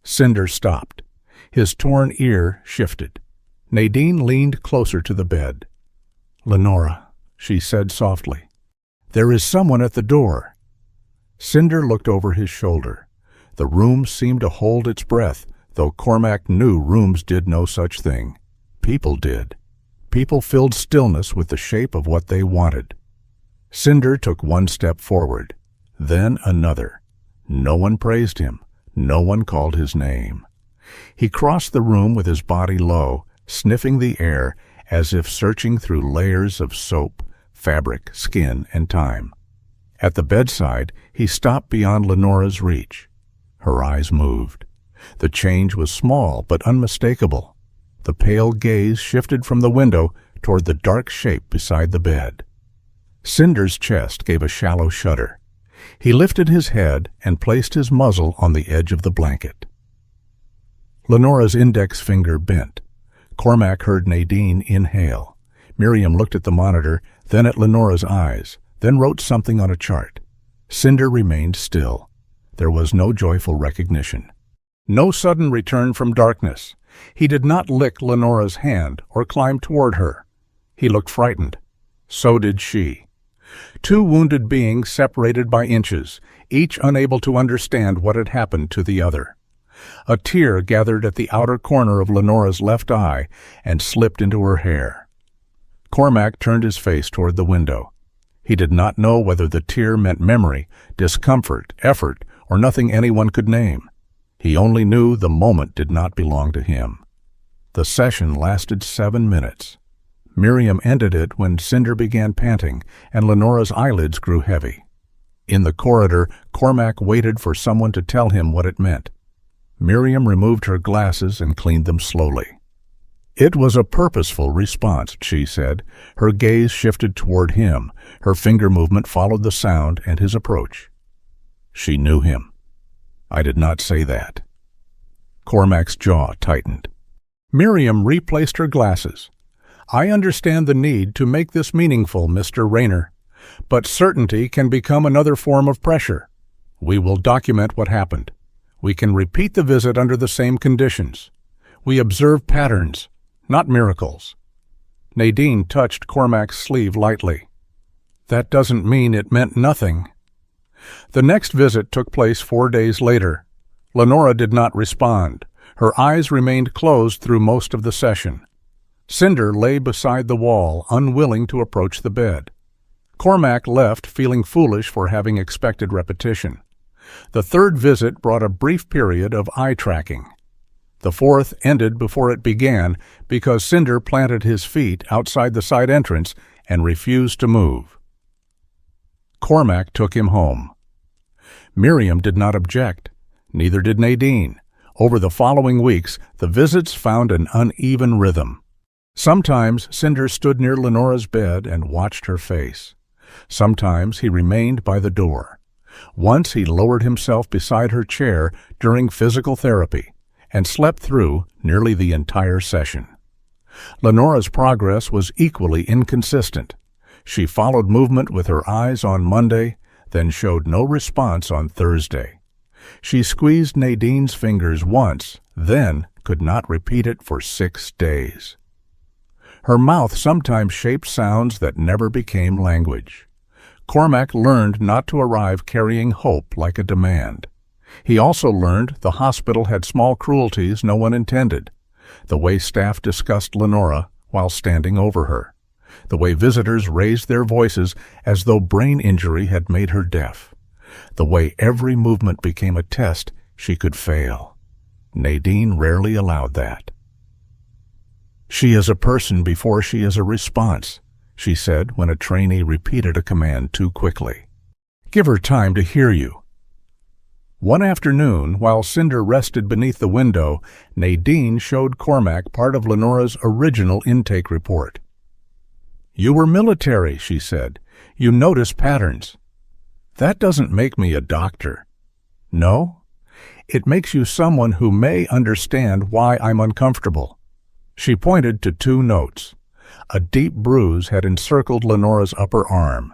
Cinder stopped. His torn ear shifted. Nadine leaned closer to the bed. "Lenora," she said softly, "there is someone at the door." Cinder looked over his shoulder. The room seemed to hold its breath, though Cormac knew rooms did no such thing. People did. People filled stillness with the shape of what they wanted. Cinder took one step forward, then another. No one praised him. No one called his name. He crossed the room with his body low, sniffing the air as if searching through layers of soap, fabric, skin, and time. At the bedside, he stopped beyond Lenora's reach. Her eyes moved. The change was small but unmistakable. The pale gaze shifted from the window toward the dark shape beside the bed. Cinder's chest gave a shallow shudder. He lifted his head and placed his muzzle on the edge of the blanket. Lenora's index finger bent. Cormac heard Nadine inhale. Miriam looked at the monitor, then at Lenora's eyes, then wrote something on a chart. Cinder remained still. There was no joyful recognition. No sudden return from darkness. He did not lick Lenora's hand or climb toward her. He looked frightened. So did she. Two wounded beings separated by inches, each unable to understand what had happened to the other. A tear gathered at the outer corner of Lenora's left eye and slipped into her hair. Cormac turned his face toward the window. He did not know whether the tear meant memory, discomfort, effort, or nothing anyone could name. He only knew the moment did not belong to him. The session lasted 7 minutes. Miriam ended it when Cinder began panting and Lenora's eyelids grew heavy. In the corridor, Cormac waited for someone to tell him what it meant. Miriam removed her glasses and cleaned them slowly. It was a purposeful response, she said. Her gaze shifted toward him. Her finger movement followed the sound and his approach. She knew him. I did not say that. Cormac's jaw tightened. Miriam replaced her glasses. I understand the need to make this meaningful, Mr. Rayner, but certainty can become another form of pressure. We will document what happened. We can repeat the visit under the same conditions. We observe patterns, not miracles. Nadine touched Cormac's sleeve lightly. That doesn't mean it meant nothing. The next visit took place 4 days later. Lenora did not respond. Her eyes remained closed through most of the session. Cinder lay beside the wall, unwilling to approach the bed. Cormac left, feeling foolish for having expected repetition. The third visit brought a brief period of eye tracking. The fourth ended before it began because Cinder planted his feet outside the side entrance and refused to move. Cormac took him home. Miriam did not object. Neither did Nadine. Over the following weeks, the visits found an uneven rhythm. Sometimes Cinder stood near Lenora's bed and watched her face. Sometimes he remained by the door. Once he lowered himself beside her chair during physical therapy and slept through nearly the entire session. Lenora's progress was equally inconsistent. She followed movement with her eyes on Monday, then showed no response on Thursday. She squeezed Nadine's fingers once, then could not repeat it for 6 days. Her mouth sometimes shaped sounds that never became language. Cormac learned not to arrive carrying hope like a demand. He also learned the hospital had small cruelties no one intended, the way staff discussed Lenora while standing over her, the way visitors raised their voices as though brain injury had made her deaf, the way every movement became a test she could fail. Nadine rarely allowed that. She is a person before she is a response, she said when a trainee repeated a command too quickly. Give her time to hear you. One afternoon, while Cinder rested beneath the window, Nadine showed Cormac part of Lenora's original intake report. You were military, she said. You notice patterns. That doesn't make me a doctor. No? It makes you someone who may understand why I'm uncomfortable. She pointed to 2 notes. A deep bruise had encircled Lenora's upper arm.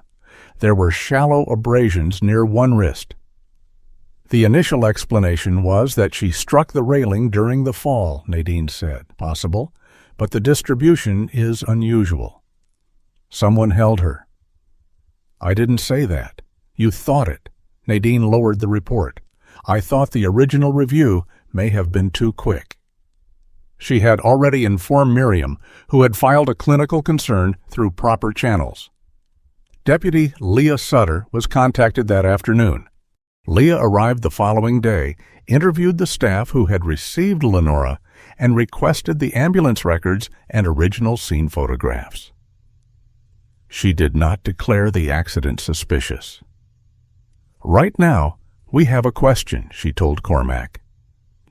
There were shallow abrasions near one wrist. The initial explanation was that she struck the railing during the fall, Nadine said. Possible, but the distribution is unusual. Someone held her. I didn't say that. You thought it. Nadine lowered the report. I thought the original review may have been too quick. She had already informed Miriam, who had filed a clinical concern through proper channels. Deputy Leah Sutter was contacted that afternoon. Leah arrived the following day, interviewed the staff who had received Lenora, and requested the ambulance records and original scene photographs. She did not declare the accident suspicious. Right now, we have a question, she told Cormac,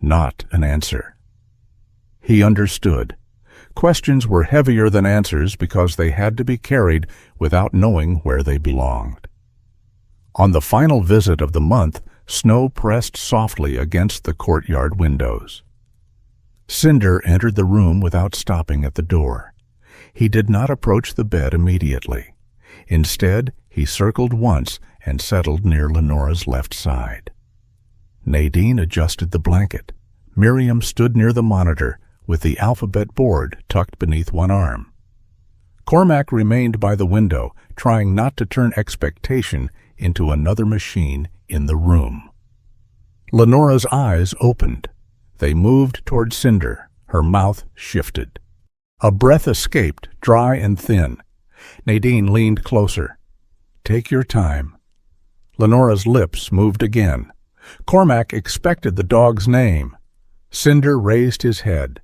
not an answer. He understood. Questions were heavier than answers because they had to be carried without knowing where they belonged. On the final visit of the month, snow pressed softly against the courtyard windows. Cinder entered the room without stopping at the door. He did not approach the bed immediately. Instead, he circled once and settled near Lenora's left side. Nadine adjusted the blanket. Miriam stood near the monitor, with the alphabet board tucked beneath one arm. Cormac remained by the window, trying not to turn expectation into another machine in the room. Lenora's eyes opened. They moved toward Cinder. Her mouth shifted. A breath escaped, dry and thin. Nadine leaned closer. Take your time. Lenora's lips moved again. Cormac expected the dog's name. Cinder raised his head.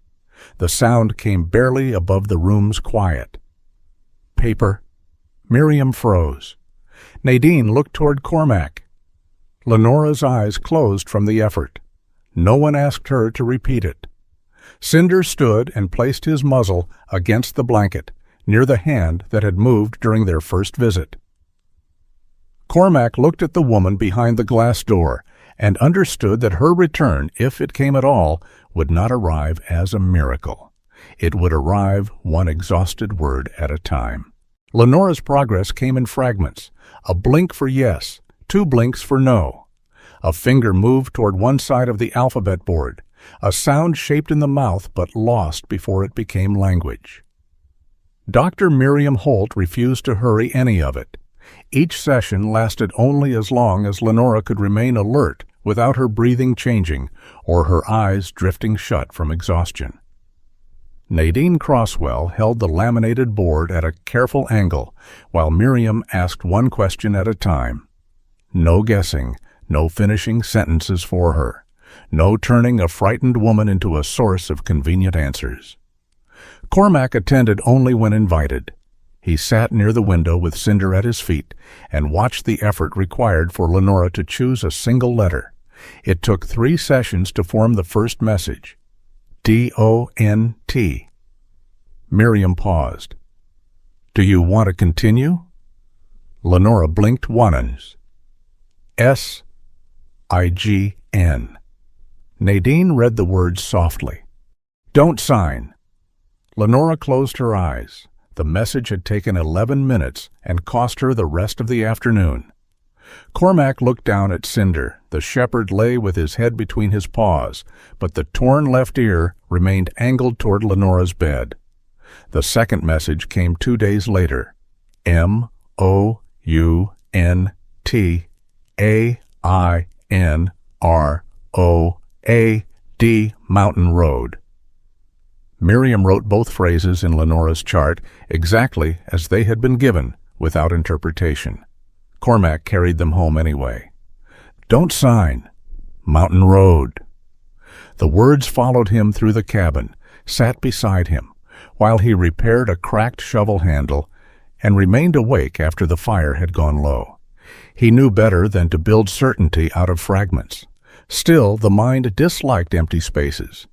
The sound came barely above the room's quiet. Paper. Miriam froze. Nadine looked toward Cormac. Lenora's eyes closed from the effort. No one asked her to repeat it. Cinder stood and placed his muzzle against the blanket, near the hand that had moved during their first visit. Cormac looked at the woman behind the glass door and understood that her return, if it came at all, would not arrive as a miracle. It would arrive one exhausted word at a time. Lenora's progress came in fragments. A blink for yes, 2 blinks for no. A finger moved toward one side of the alphabet board, a sound shaped in the mouth but lost before it became language. Dr. Miriam Holt refused to hurry any of it. Each session lasted only as long as Lenora could remain alert without her breathing changing or her eyes drifting shut from exhaustion. Nadine Crosswell held the laminated board at a careful angle while Miriam asked one question at a time. No guessing, no finishing sentences for her, no turning a frightened woman into a source of convenient answers. Cormac attended only when invited. He sat near the window with Cinder at his feet and watched the effort required for Lenora to choose a single letter. It took 3 sessions to form the first message. D-O-N-T. Miriam paused. Do you want to continue? Lenora blinked once. S-I-G-N. Nadine read the words softly. Don't sign. Lenora closed her eyes. The message had taken 11 minutes and cost her the rest of the afternoon. Cormac looked down at Cinder. The shepherd lay with his head between his paws, but the torn left ear remained angled toward Lenora's bed. The second message came 2 days later. M-O-U-N-T-A-I-N-R-O-A-D Mountain Road. Miriam wrote both phrases in Lenora's chart exactly as they had been given, without interpretation. Cormac carried them home anyway. Don't sign. Mountain Road. The words followed him through the cabin, sat beside him, while he repaired a cracked shovel handle and remained awake after the fire had gone low. He knew better than to build certainty out of fragments. Still, the mind disliked empty spaces.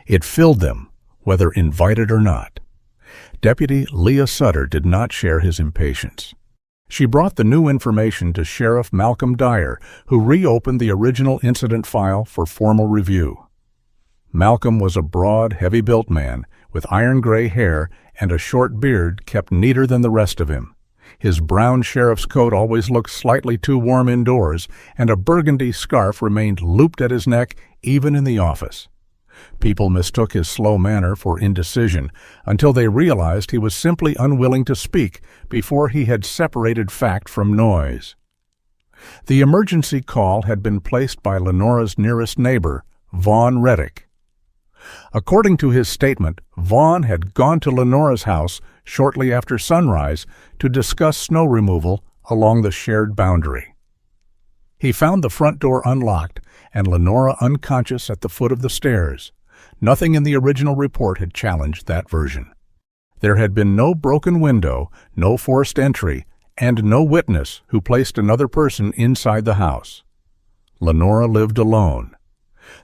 It filled them, whether invited or not. Deputy Leah Sutter did not share his impatience. She brought the new information to Sheriff Malcolm Dyer, who reopened the original incident file for formal review. Malcolm was a broad, heavy-built man with iron-gray hair and a short beard kept neater than the rest of him. His brown sheriff's coat always looked slightly too warm indoors, and a burgundy scarf remained looped at his neck even in the office. People mistook his slow manner for indecision until they realized he was simply unwilling to speak before he had separated fact from noise. The emergency call had been placed by Lenora's nearest neighbor, Vaughn Reddick. According to his statement, Vaughn had gone to Lenora's house shortly after sunrise to discuss snow removal along the shared boundary. He found the front door unlocked and Lenora unconscious at the foot of the stairs. Nothing in the original report had challenged that version. There had been no broken window, no forced entry, and no witness who placed another person inside the house. Lenora lived alone.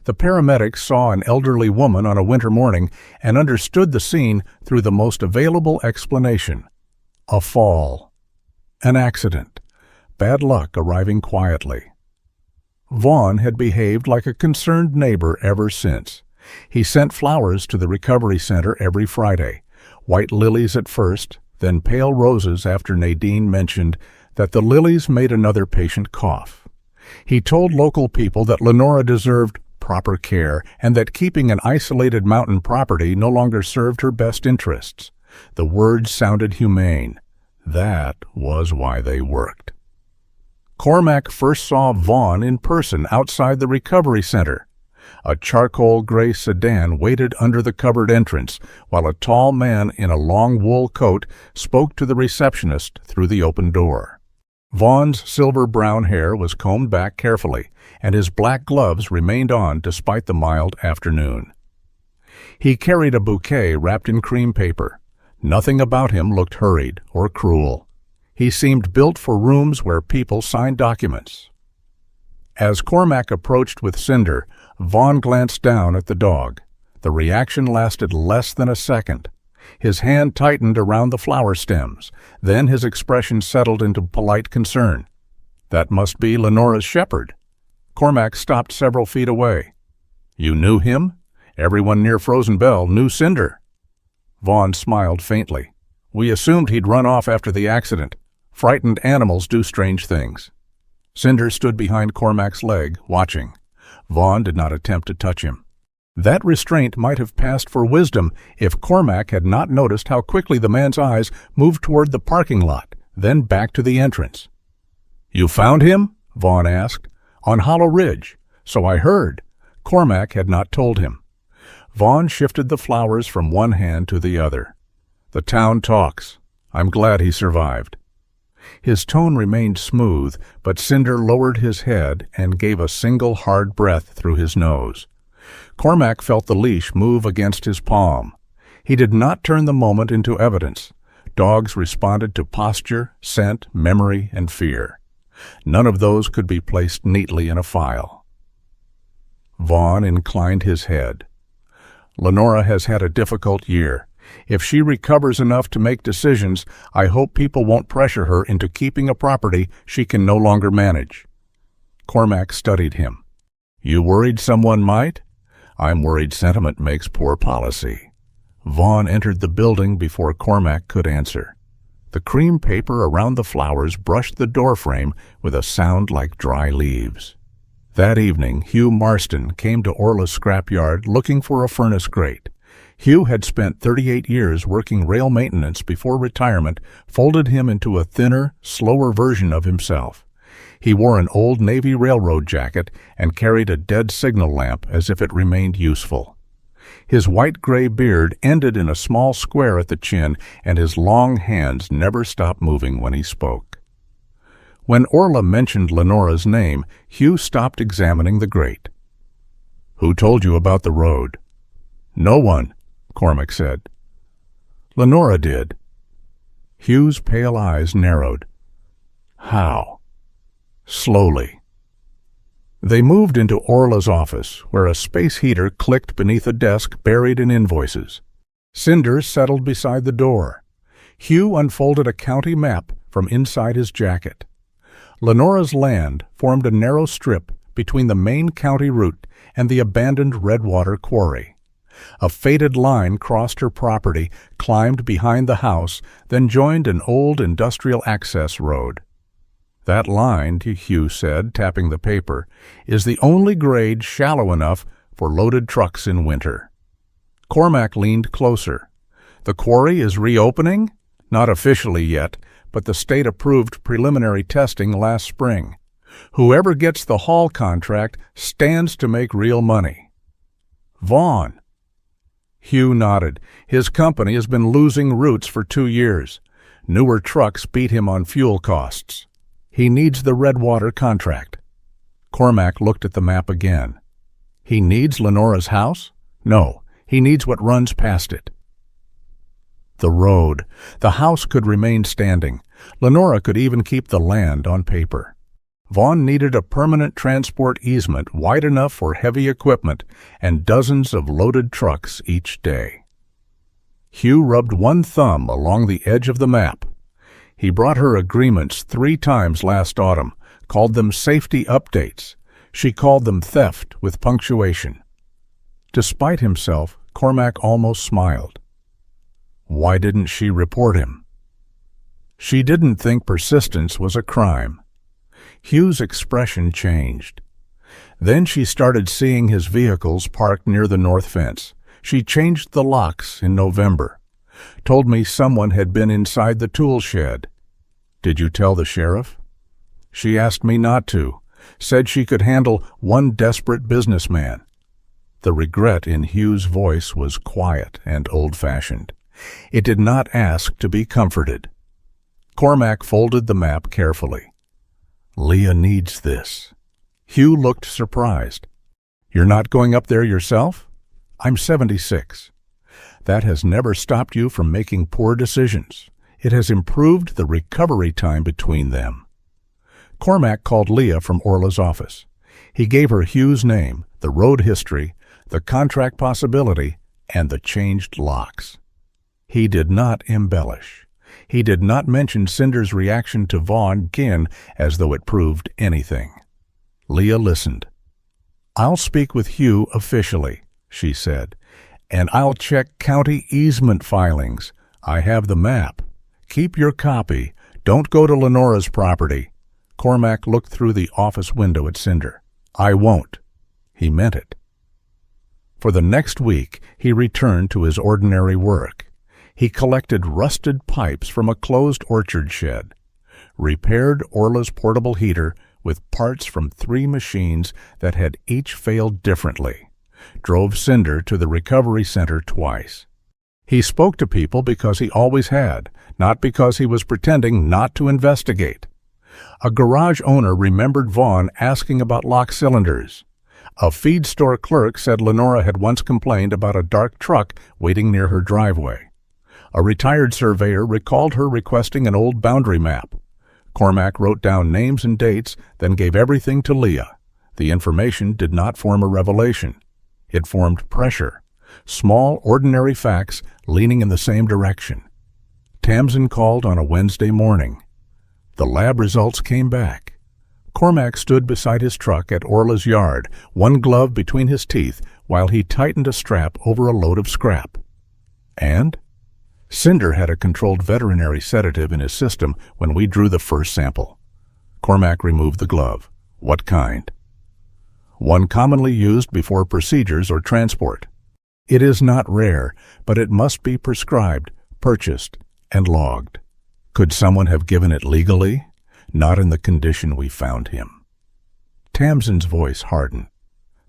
The paramedics saw an elderly woman on a winter morning and understood the scene through the most available explanation: a fall. An accident. Bad luck arriving quietly. Vaughn had behaved like a concerned neighbor ever since. He sent flowers to the recovery center every Friday, white lilies at first, then pale roses after Nadine mentioned that the lilies made another patient cough. He told local people that Lenora deserved proper care and that keeping an isolated mountain property no longer served her best interests. The words sounded humane. That was why they worked. Cormac first saw Vaughn in person outside the recovery center. A charcoal gray sedan waited under the covered entrance, while a tall man in a long wool coat spoke to the receptionist through the open door. Vaughn's silver-brown hair was combed back carefully, and his black gloves remained on despite the mild afternoon. He carried a bouquet wrapped in cream paper. Nothing about him looked hurried or cruel. He seemed built for rooms where people signed documents. As Cormac approached with Cinder, Vaughn glanced down at the dog. The reaction lasted less than a second. His hand tightened around the flower stems. Then his expression settled into polite concern. That must be Lenora's shepherd. Cormac stopped several feet away. You knew him? Everyone near Frozen Bell knew Cinder. Vaughn smiled faintly. We assumed he'd run off after the accident. Frightened animals do strange things. Cinder stood behind Cormac's leg, watching. Vaughn did not attempt to touch him. That restraint might have passed for wisdom if Cormac had not noticed how quickly the man's eyes moved toward the parking lot, then back to the entrance. You found him? Vaughn asked. On Hollow Ridge. So I heard. Cormac had not told him. Vaughn shifted the flowers from one hand to the other. The town talks. I'm glad he survived. His tone remained smooth, but Cinder lowered his head and gave a single hard breath through his nose. Cormac felt the leash move against his palm. He did not turn the moment into evidence. Dogs responded to posture, scent, memory, and fear. None of those could be placed neatly in a file. Vaughn inclined his head. Lenora has had a difficult year. If she recovers enough to make decisions, I hope people won't pressure her into keeping a property she can no longer manage. Cormac studied him. You worried someone might? I'm worried sentiment makes poor policy. Vaughn entered the building before Cormac could answer. The cream paper around the flowers brushed the doorframe with a sound like dry leaves. That evening, Hugh Marston came to Orla's scrapyard looking for a furnace grate. Hugh had spent 38 years working rail maintenance before retirement folded him into a thinner, slower version of himself. He wore an old Navy railroad jacket and carried a dead signal lamp as if it remained useful. His white-gray beard ended in a small square at the chin, and his long hands never stopped moving when he spoke. When Orla mentioned Lenora's name, Hugh stopped examining the grate. Who told you about the road? No one, Cormac said. Lenora did. Hugh's pale eyes narrowed. How? Slowly. They moved into Orla's office, where a space heater clicked beneath a desk buried in invoices. Cinder settled beside the door. Hugh unfolded a county map from inside his jacket. Lenora's land formed a narrow strip between the main county route and the abandoned Redwater quarry. A faded line crossed her property, climbed behind the house, then joined an old industrial access road. "That line," Hugh said, tapping the paper, "is the only grade shallow enough for loaded trucks in winter." Cormac leaned closer. "The quarry is reopening?" "Not officially yet, but the state approved preliminary testing last spring. Whoever gets the haul contract stands to make real money." "Vaughn." Hugh nodded. "His company has been losing routes for 2 years. Newer trucks beat him on fuel costs. He needs the Redwater contract." Cormac looked at the map again. "He needs Lenora's house?" "No, he needs what runs past it." The road. The house could remain standing. Lenora could even keep the land on paper. Vaughn needed a permanent transport easement wide enough for heavy equipment and dozens of loaded trucks each day. Hugh rubbed one thumb along the edge of the map. He brought her agreements 3 times last autumn, called them safety updates. She called them theft with punctuation. Despite himself, Cormac almost smiled. Why didn't she report him? She didn't think persistence was a crime. Hugh's expression changed. Then she started seeing his vehicles parked near the north fence. She changed the locks in November. Told me someone had been inside the tool shed. "Did you tell the sheriff?" "She asked me not to. Said she could handle one desperate businessman." The regret in Hugh's voice was quiet and old-fashioned. It did not ask to be comforted. Cormac folded the map carefully. "Leah needs this." Hugh looked surprised. "You're not going up there yourself?" "I'm 76. That has never stopped you from making poor decisions. It has improved the recovery time between them." Cormac called Leah from Orla's office. He gave her Hugh's name, the road history, the contract possibility, and the changed locks. He did not embellish. He did not mention Cinder's reaction to Vaughn Ginn as though it proved anything. Leah listened. "I'll speak with Hugh officially," she said, "and I'll check county easement filings. I have the map. Keep your copy. Don't go to Lenora's property." Cormac looked through the office window at Cinder. "I won't." He meant it. For the next week, he returned to his ordinary work. He collected rusted pipes from a closed orchard shed, repaired Orla's portable heater with parts from 3 machines that had each failed differently, drove Cinder to the recovery center twice. He spoke to people because he always had, not because he was pretending not to investigate. A garage owner remembered Vaughn asking about lock cylinders. A feed store clerk said Lenora had once complained about a dark truck waiting near her driveway. A retired surveyor recalled her requesting an old boundary map. Cormac wrote down names and dates, then gave everything to Leah. The information did not form a revelation. It formed pressure. Small, ordinary facts leaning in the same direction. Tamsin called on a Wednesday morning. The lab results came back. Cormac stood beside his truck at Orla's yard, one glove between his teeth, while he tightened a strap over a load of scrap. And Cinder had a controlled veterinary sedative in his system when we drew the first sample. Cormac removed the glove. "What kind?" "One commonly used before procedures or transport. It is not rare, but it must be prescribed, purchased, and logged." "Could someone have given it legally?" "Not in the condition we found him." Tamsin's voice hardened.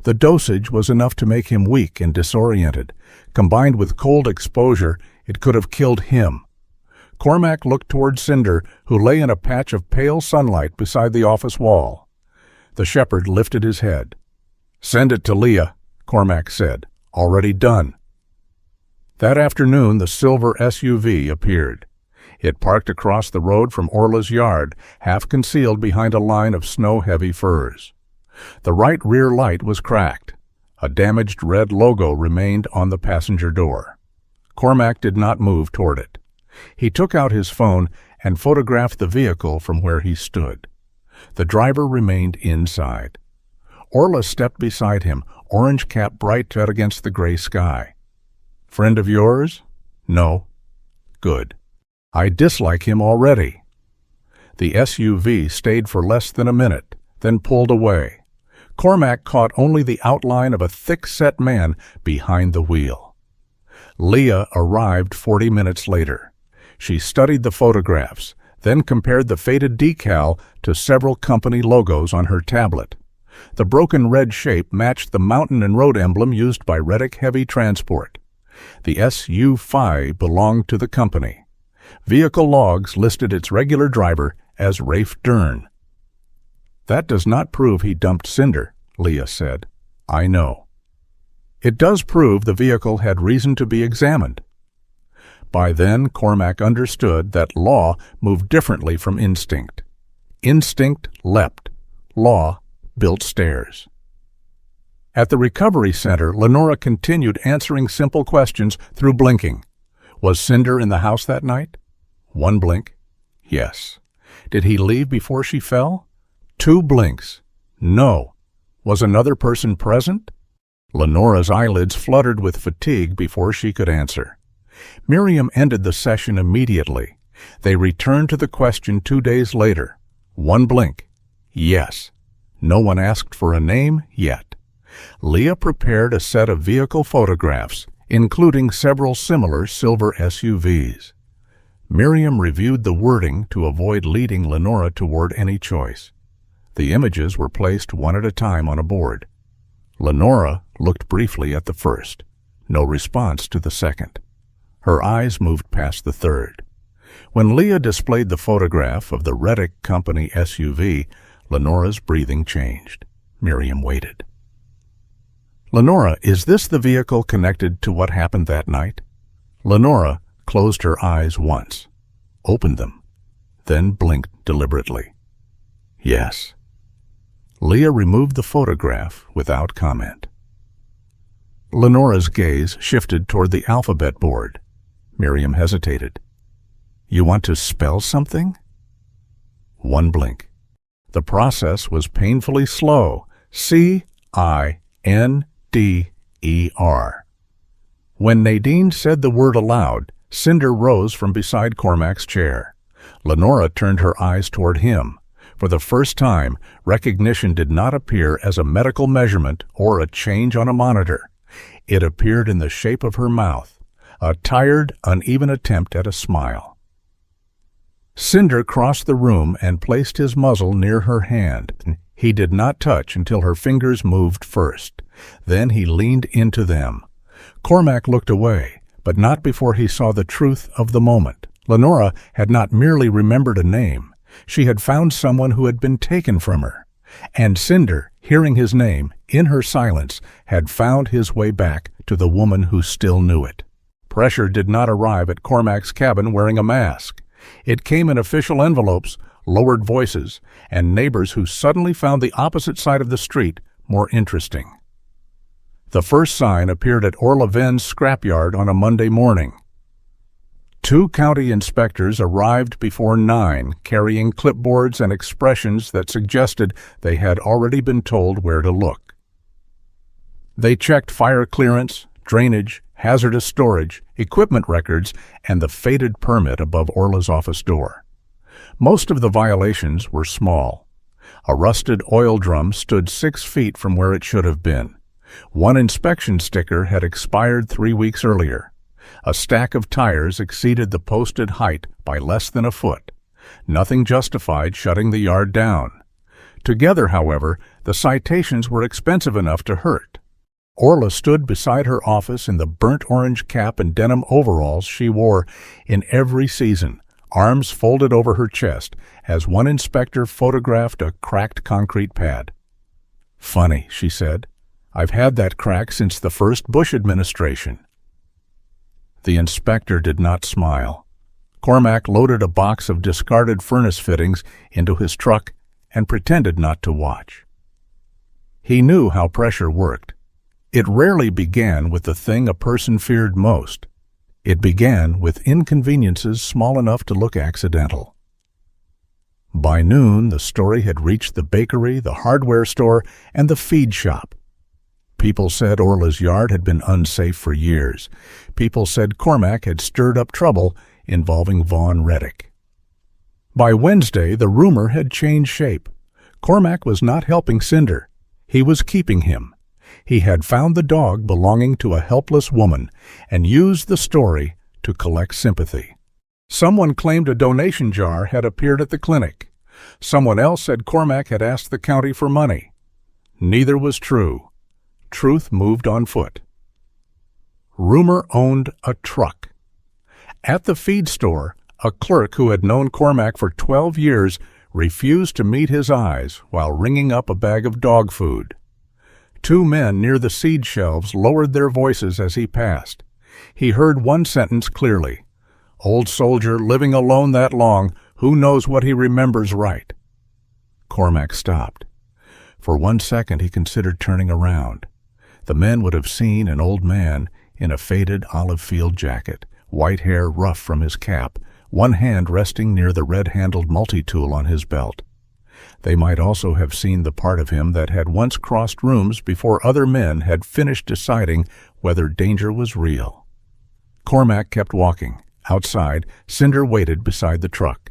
The dosage was enough to make him weak and disoriented. Combined with cold exposure, it could have killed him. Cormac looked toward Cinder, who lay in a patch of pale sunlight beside the office wall. The shepherd lifted his head. "Send it to Leah," Cormac said. "Already done." That afternoon, the silver SUV appeared. It parked across the road from Orla's yard, half concealed behind a line of snow-heavy firs. The right rear light was cracked. A damaged red logo remained on the passenger door. Cormac did not move toward it. He took out his phone and photographed the vehicle from where he stood. The driver remained inside. Orla stepped beside him, orange cap bright against the gray sky. Friend of yours? No. Good. I dislike him already. The SUV stayed for less than a minute, then pulled away. Cormac caught only the outline of a thick-set man behind the wheel. Leah arrived 40 minutes later. She studied the photographs, then compared the faded decal to several company logos on her tablet. The broken red shape matched the mountain and road emblem used by Reddick Heavy Transport. The SU-5 belonged to the company. Vehicle logs listed its regular driver as Rafe Dern. That does not prove he dumped Cinder, Leah said. I know. It does prove the vehicle had reason to be examined. By then, Cormac understood that law moved differently from instinct. Instinct leapt. Law built stairs. At the recovery center, Lenora continued answering simple questions through blinking. Was Cinder in the house that night? One blink. Yes. Did he leave before she fell? Two blinks. No. Was another person present? Lenora's eyelids fluttered with fatigue before she could answer. Miriam ended the session immediately. They returned to the question 2 days later. One blink. Yes. No one asked for a name yet. Leah prepared a set of vehicle photographs, including several similar silver SUVs. Miriam reviewed the wording to avoid leading Lenora toward any choice. The images were placed one at a time on a board. Lenora looked briefly at the first. No response to the second. Her eyes moved past the third. When Leah displayed the photograph of the Reddick Company SUV, Lenora's breathing changed. Miriam waited. Lenora, is this the vehicle connected to what happened that night? Lenora closed her eyes once, opened them, then blinked deliberately. Yes. Leah removed the photograph without comment. Lenora's gaze shifted toward the alphabet board. Miriam hesitated. You want to spell something? One blink. The process was painfully slow. C-I-N-D-E-R. When Nadine said the word aloud, Cinder rose from beside Cormac's chair. Lenora turned her eyes toward him. For the first time, recognition did not appear as a medical measurement or a change on a monitor. It appeared in the shape of her mouth, a tired, uneven attempt at a smile. Cinder crossed the room and placed his muzzle near her hand. He did not touch until her fingers moved first. Then he leaned into them. Cormac looked away, but not before he saw the truth of the moment. Lenora had not merely remembered a name. She had found someone who had been taken from her. And Cinder, hearing his name, in her silence, had found his way back to the woman who still knew it. Pressure did not arrive at Cormac's cabin wearing a mask. It came in official envelopes, lowered voices, and neighbors who suddenly found the opposite side of the street more interesting. The first sign appeared at Orla Venn's scrapyard on a Monday morning. 2 county inspectors arrived before 9, carrying clipboards and expressions that suggested they had already been told where to look. They checked fire clearance, drainage, hazardous storage, equipment records, and the faded permit above Orla's office door. Most of the violations were small. A rusted oil drum stood 6 feet from where it should have been. One inspection sticker had expired 3 weeks earlier. A stack of tires exceeded the posted height by less than a foot. Nothing justified shutting the yard down. Together, however, the citations were expensive enough to hurt. Orla stood beside her office in the burnt orange cap and denim overalls she wore in every season, arms folded over her chest, as one inspector photographed a cracked concrete pad. "Funny," she said. "I've had that crack since the first Bush administration." The inspector did not smile. Cormac loaded a box of discarded furnace fittings into his truck and pretended not to watch. He knew how pressure worked. It rarely began with the thing a person feared most. It began with inconveniences small enough to look accidental. By noon, the story had reached the bakery, the hardware store, and the feed shop. People said Orla's yard had been unsafe for years. People said Cormac had stirred up trouble involving Vaughn Reddick. By Wednesday, the rumor had changed shape. Cormac was not helping Cinder. He was keeping him. He had found the dog belonging to a helpless woman and used the story to collect sympathy. Someone claimed a donation jar had appeared at the clinic. Someone else said Cormac had asked the county for money. Neither was true. Truth moved on foot. Rumor owned a truck. At the feed store, a clerk who had known Cormac for 12 years refused to meet his eyes while ringing up a bag of dog food. Two men near the seed shelves lowered their voices as he passed. He heard one sentence clearly. "Old soldier living alone that long, who knows what he remembers right?" Cormac stopped. For 1 second he considered turning around. The men would have seen an old man in a faded olive field jacket, white hair rough from his cap, one hand resting near the red-handled multi-tool on his belt. They might also have seen the part of him that had once crossed rooms before other men had finished deciding whether danger was real. Cormac kept walking. Outside, Cinder waited beside the truck.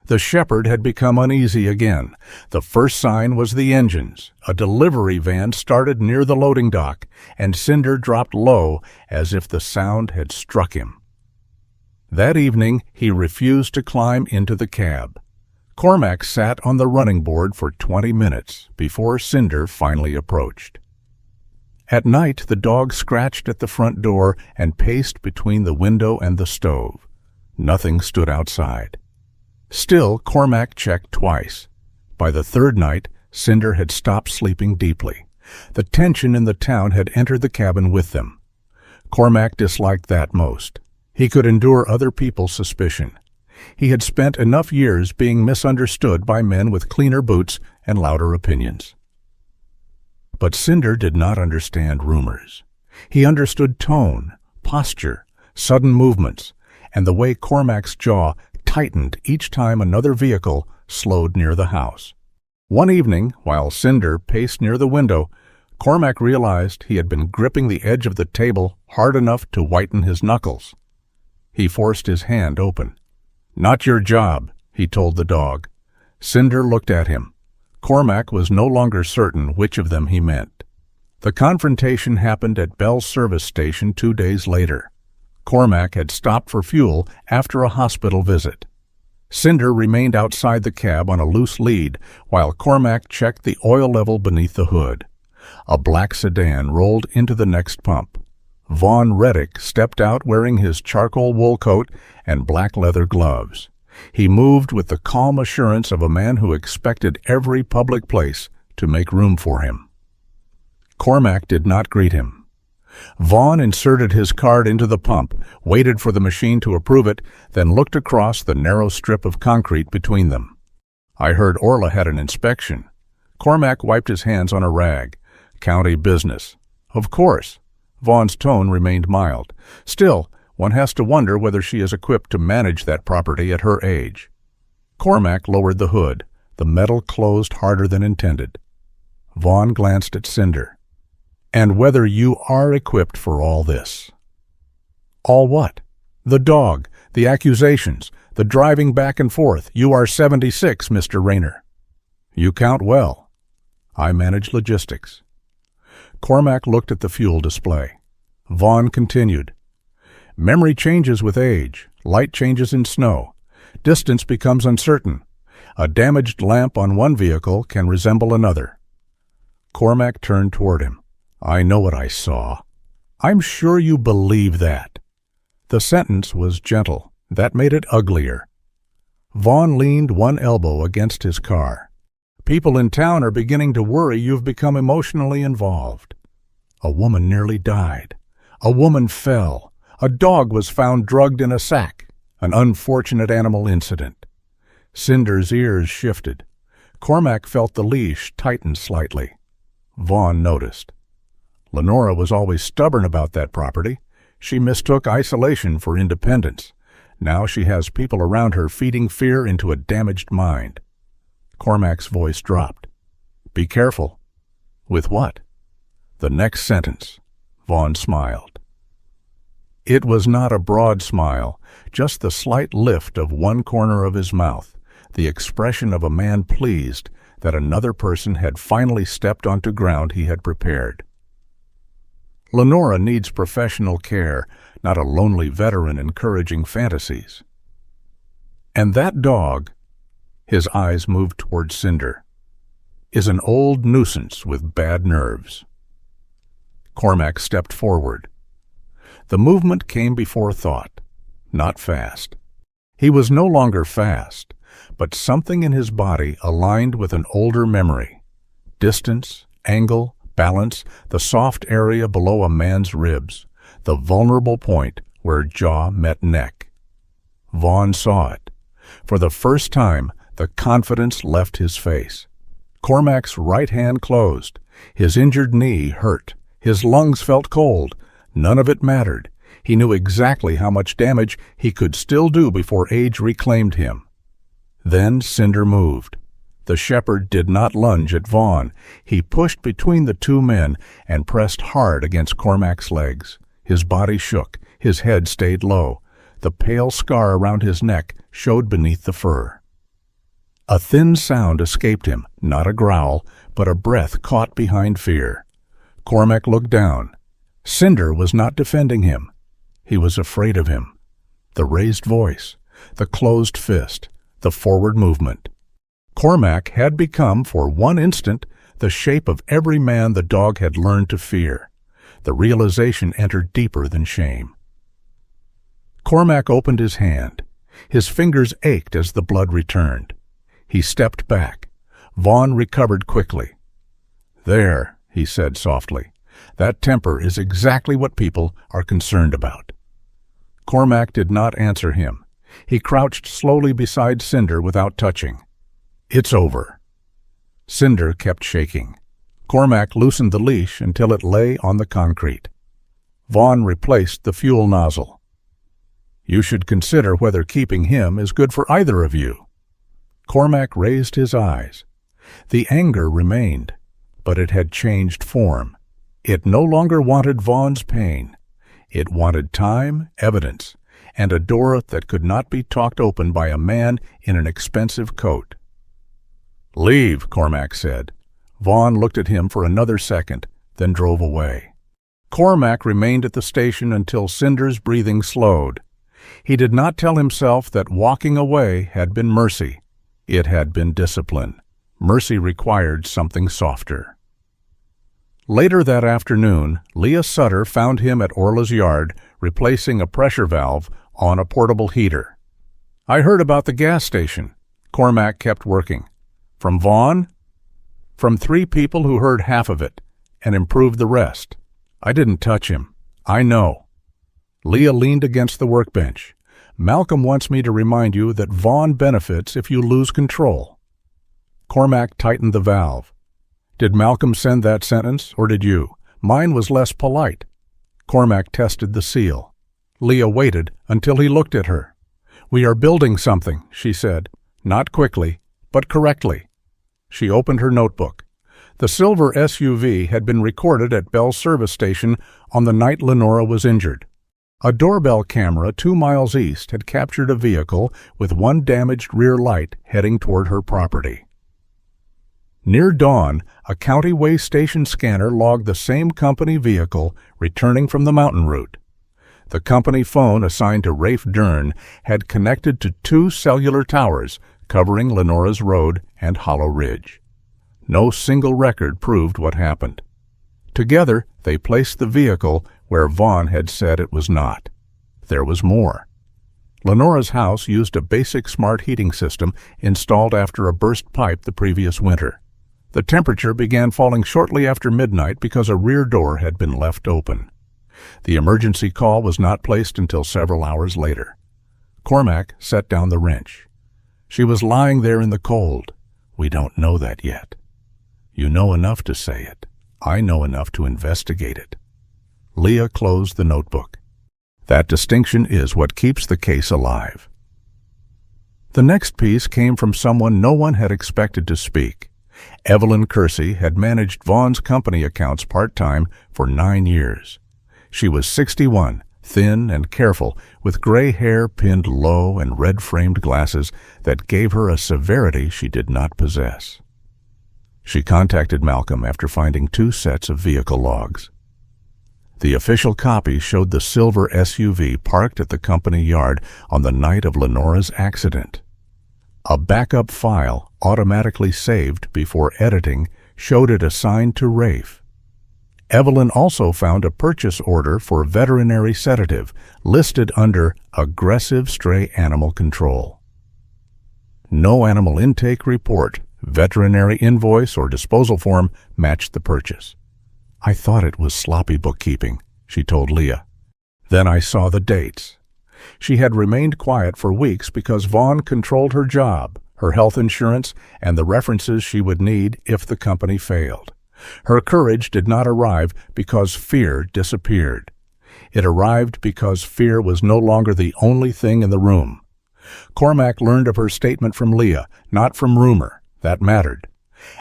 The shepherd had become uneasy again. The first sign was the engines. A delivery van started near the loading dock, and Cinder dropped low as if the sound had struck him. That evening, he refused to climb into the cab. Cormac sat on the running board for 20 minutes before Cinder finally approached. At night, the dog scratched at the front door and paced between the window and the stove. Nothing stood outside. Still, Cormac checked twice. By the third night, Cinder had stopped sleeping deeply. The tension in the town had entered the cabin with them. Cormac disliked that most. He could endure other people's suspicion. He had spent enough years being misunderstood by men with cleaner boots and louder opinions. But Cinder did not understand rumors. He understood tone, posture, sudden movements, and the way Cormac's jaw tightened each time another vehicle slowed near the house. One evening, while Cinder paced near the window, Cormac realized he had been gripping the edge of the table hard enough to whiten his knuckles. He forced his hand open. "Not your job," he told the dog. Cinder looked at him. Cormac was no longer certain which of them he meant. The confrontation happened at Bell's service station 2 days later. Cormac had stopped for fuel after a hospital visit. Cinder remained outside the cab on a loose lead while Cormac checked the oil level beneath the hood. A black sedan rolled into the next pump. Vaughn Reddick stepped out wearing his charcoal wool coat and black leather gloves. He moved with the calm assurance of a man who expected every public place to make room for him. Cormac did not greet him. Vaughn inserted his card into the pump, waited for the machine to approve it, then looked across the narrow strip of concrete between them. "I heard Orla had an inspection." Cormac wiped his hands on a rag. "County business." "Of course." Vaughn's tone remained mild. "Still, one has to wonder whether she is equipped to manage that property at her age." Cormac lowered the hood. The metal closed harder than intended. Vaughn glanced at Cinder. "And whether you are equipped for all this." "All what?" "The dog, the accusations, the driving back and forth. You are 76, Mr. Rayner." "You count well." "I manage logistics." Cormac looked at the fuel display. Vaughn continued. "Memory changes with age. Light changes in snow. Distance becomes uncertain. A damaged lamp on one vehicle can resemble another." Cormac turned toward him. "I know what I saw." "I'm sure you believe that." The sentence was gentle. That made it uglier. Vaughn leaned one elbow against his car. "People in town are beginning to worry you've become emotionally involved. A woman nearly died. A woman fell. A dog was found drugged in a sack. An unfortunate animal incident." Cinder's ears shifted. Cormac felt the leash tighten slightly. Vaughn noticed. "Lenora was always stubborn about that property. She mistook isolation for independence. Now she has people around her feeding fear into a damaged mind." Cormac's voice dropped. "Be careful." "With what?" The next sentence, Vaughn smiled. It was not a broad smile, just the slight lift of one corner of his mouth, the expression of a man pleased that another person had finally stepped onto ground he had prepared. Lenora needs professional care, not a lonely veteran encouraging fantasies. And that dog, his eyes moved toward Cinder, is an old nuisance with bad nerves. Cormac stepped forward. The movement came before thought, not fast. He was no longer fast, but something in his body aligned with an older memory. Distance, angle, balance, the soft area below a man's ribs, the vulnerable point where jaw met neck. Vaughn saw it. For the first time, the confidence left his face. Cormac's right hand closed. His injured knee hurt. His lungs felt cold. None of it mattered. He knew exactly how much damage he could still do before age reclaimed him. Then Cinder moved. The shepherd did not lunge at Vaughn. He pushed between the two men and pressed hard against Cormac's legs. His body shook. His head stayed low. The pale scar around his neck showed beneath the fur. A thin sound escaped him, not a growl, but a breath caught behind fear. Cormac looked down. Cinder was not defending him. He was afraid of him. The raised voice, the closed fist, the forward movement. Cormac had become, for one instant, the shape of every man the dog had learned to fear. The realization entered deeper than shame. Cormac opened his hand. His fingers ached as the blood returned. He stepped back. Vaughn recovered quickly. "There," he said softly. "That temper is exactly what people are concerned about." Cormac did not answer him. He crouched slowly beside Cinder without touching. "It's over." Cinder kept shaking. Cormac loosened the leash until it lay on the concrete. Vaughn replaced the fuel nozzle. "You should consider whether keeping him is good for either of you." Cormac raised his eyes. The anger remained, but it had changed form. It no longer wanted Vaughn's pain. It wanted time, evidence, and a door that could not be talked open by a man in an expensive coat. "Leave," Cormac said. Vaughn looked at him for another second, then drove away. Cormac remained at the station until Cinder's breathing slowed. He did not tell himself that walking away had been mercy. It had been discipline. Mercy required something softer. Later that afternoon, Leah Sutter found him at Orla's yard, replacing a pressure valve on a portable heater. "I heard about the gas station." Cormac kept working. "From Vaughn?" "From 3 people who heard half of it and improved the rest. I didn't touch him. I know." Leah leaned against the workbench. "Malcolm wants me to remind you that Vaughn benefits if you lose control." Cormac tightened the valve. "Did Malcolm send that sentence, or did you? Mine was less polite." Cormac tested the seal. Leah waited until he looked at her. "We are building something," she said. "Not quickly, but correctly." She opened her notebook. The silver SUV had been recorded at Bell's service station on the night Lenora was injured. A doorbell camera 2 miles east had captured a vehicle with one damaged rear light heading toward her property. Near dawn, a county way station scanner logged the same company vehicle returning from the mountain route. The company phone assigned to Rafe Dern had connected to 2 cellular towers covering Lenora's Road and Hollow Ridge. No single record proved what happened. Together, they placed the vehicle where Vaughn had said it was not. There was more. Lenora's house used a basic smart heating system installed after a burst pipe the previous winter. The temperature began falling shortly after midnight because a rear door had been left open. The emergency call was not placed until several hours later. Cormac set down the wrench. She was lying there in the cold. "We don't know that yet." "You know enough to say it. I know enough to investigate it." Leah closed the notebook. That distinction is what keeps the case alive. The next piece came from someone no one had expected to speak. Evelyn Kersey had managed Vaughn's company accounts part-time for 9 years. She was 61, thin and careful, with gray hair pinned low and red-framed glasses that gave her a severity she did not possess. She contacted Malcolm after finding 2 sets of vehicle logs. The official copy showed the silver SUV parked at the company yard on the night of Lenora's accident. A backup file, automatically saved before editing, showed it assigned to Rafe. Evelyn also found a purchase order for veterinary sedative, listed under Aggressive Stray Animal Control. No animal intake report, veterinary invoice, or disposal form matched the purchase. "I thought it was sloppy bookkeeping," she told Leah. "Then I saw the dates." She had remained quiet for weeks because Vaughn controlled her job, her health insurance, and the references she would need if the company failed. Her courage did not arrive because fear disappeared. It arrived because fear was no longer the only thing in the room. Cormac learned of her statement from Leah, not from rumor. That mattered.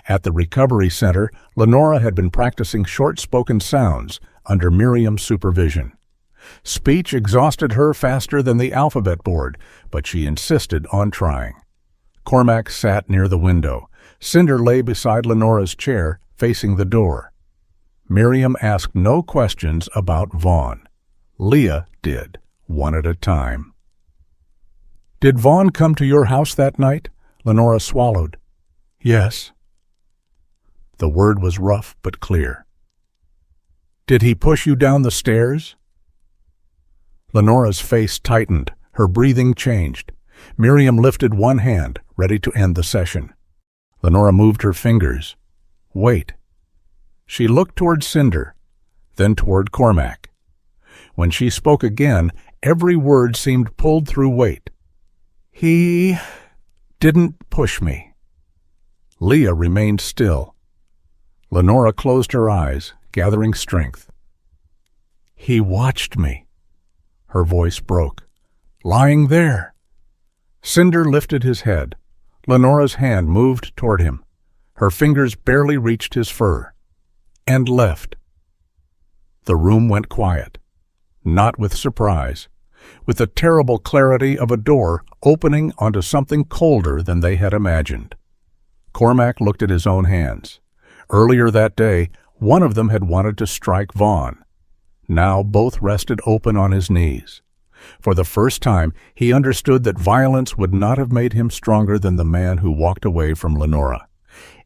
At the recovery center, Lenora had been practicing short-spoken sounds under Miriam's supervision. Speech exhausted her faster than the alphabet board, but she insisted on trying. Cormac sat near the window. Cinder lay beside Lenora's chair, facing the door. Miriam asked no questions about Vaughn. Leah did, one at a time. "Did Vaughn come to your house that night?" Lenora swallowed. "Yes." The word was rough but clear. "Did he push you down the stairs?" Lenora's face tightened. Her breathing changed. Miriam lifted one hand, ready to end the session. Lenora moved her fingers. "Wait." She looked toward Cinder, then toward Cormac. When she spoke again, every word seemed pulled through weight. "He didn't push me." Leah remained still. Lenora closed her eyes, gathering strength. "He watched me." Her voice broke. "Lying there." Cinder lifted his head. Lenora's hand moved toward him. Her fingers barely reached his fur. And left. The room went quiet. Not with surprise. With the terrible clarity of a door opening onto something colder than they had imagined. Cormac looked at his own hands. Earlier that day, one of them had wanted to strike Vaughn. Now both rested open on his knees. For the first time, he understood that violence would not have made him stronger than the man who walked away from Lenora.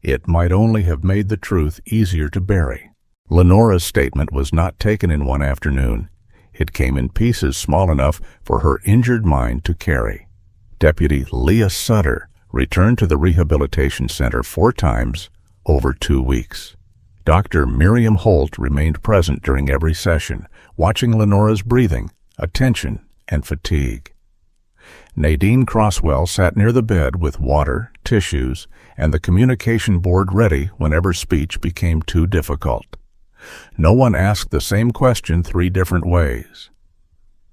It might only have made the truth easier to bury. Lenora's statement was not taken in one afternoon. It came in pieces small enough for her injured mind to carry. Deputy Leah Sutter returned to the rehabilitation center 4 times over 2 weeks. Dr. Miriam Holt remained present during every session, watching Lenora's breathing, attention, and fatigue. Nadine Crosswell sat near the bed with water, tissues, and the communication board ready whenever speech became too difficult. No one asked the same question 3 different ways.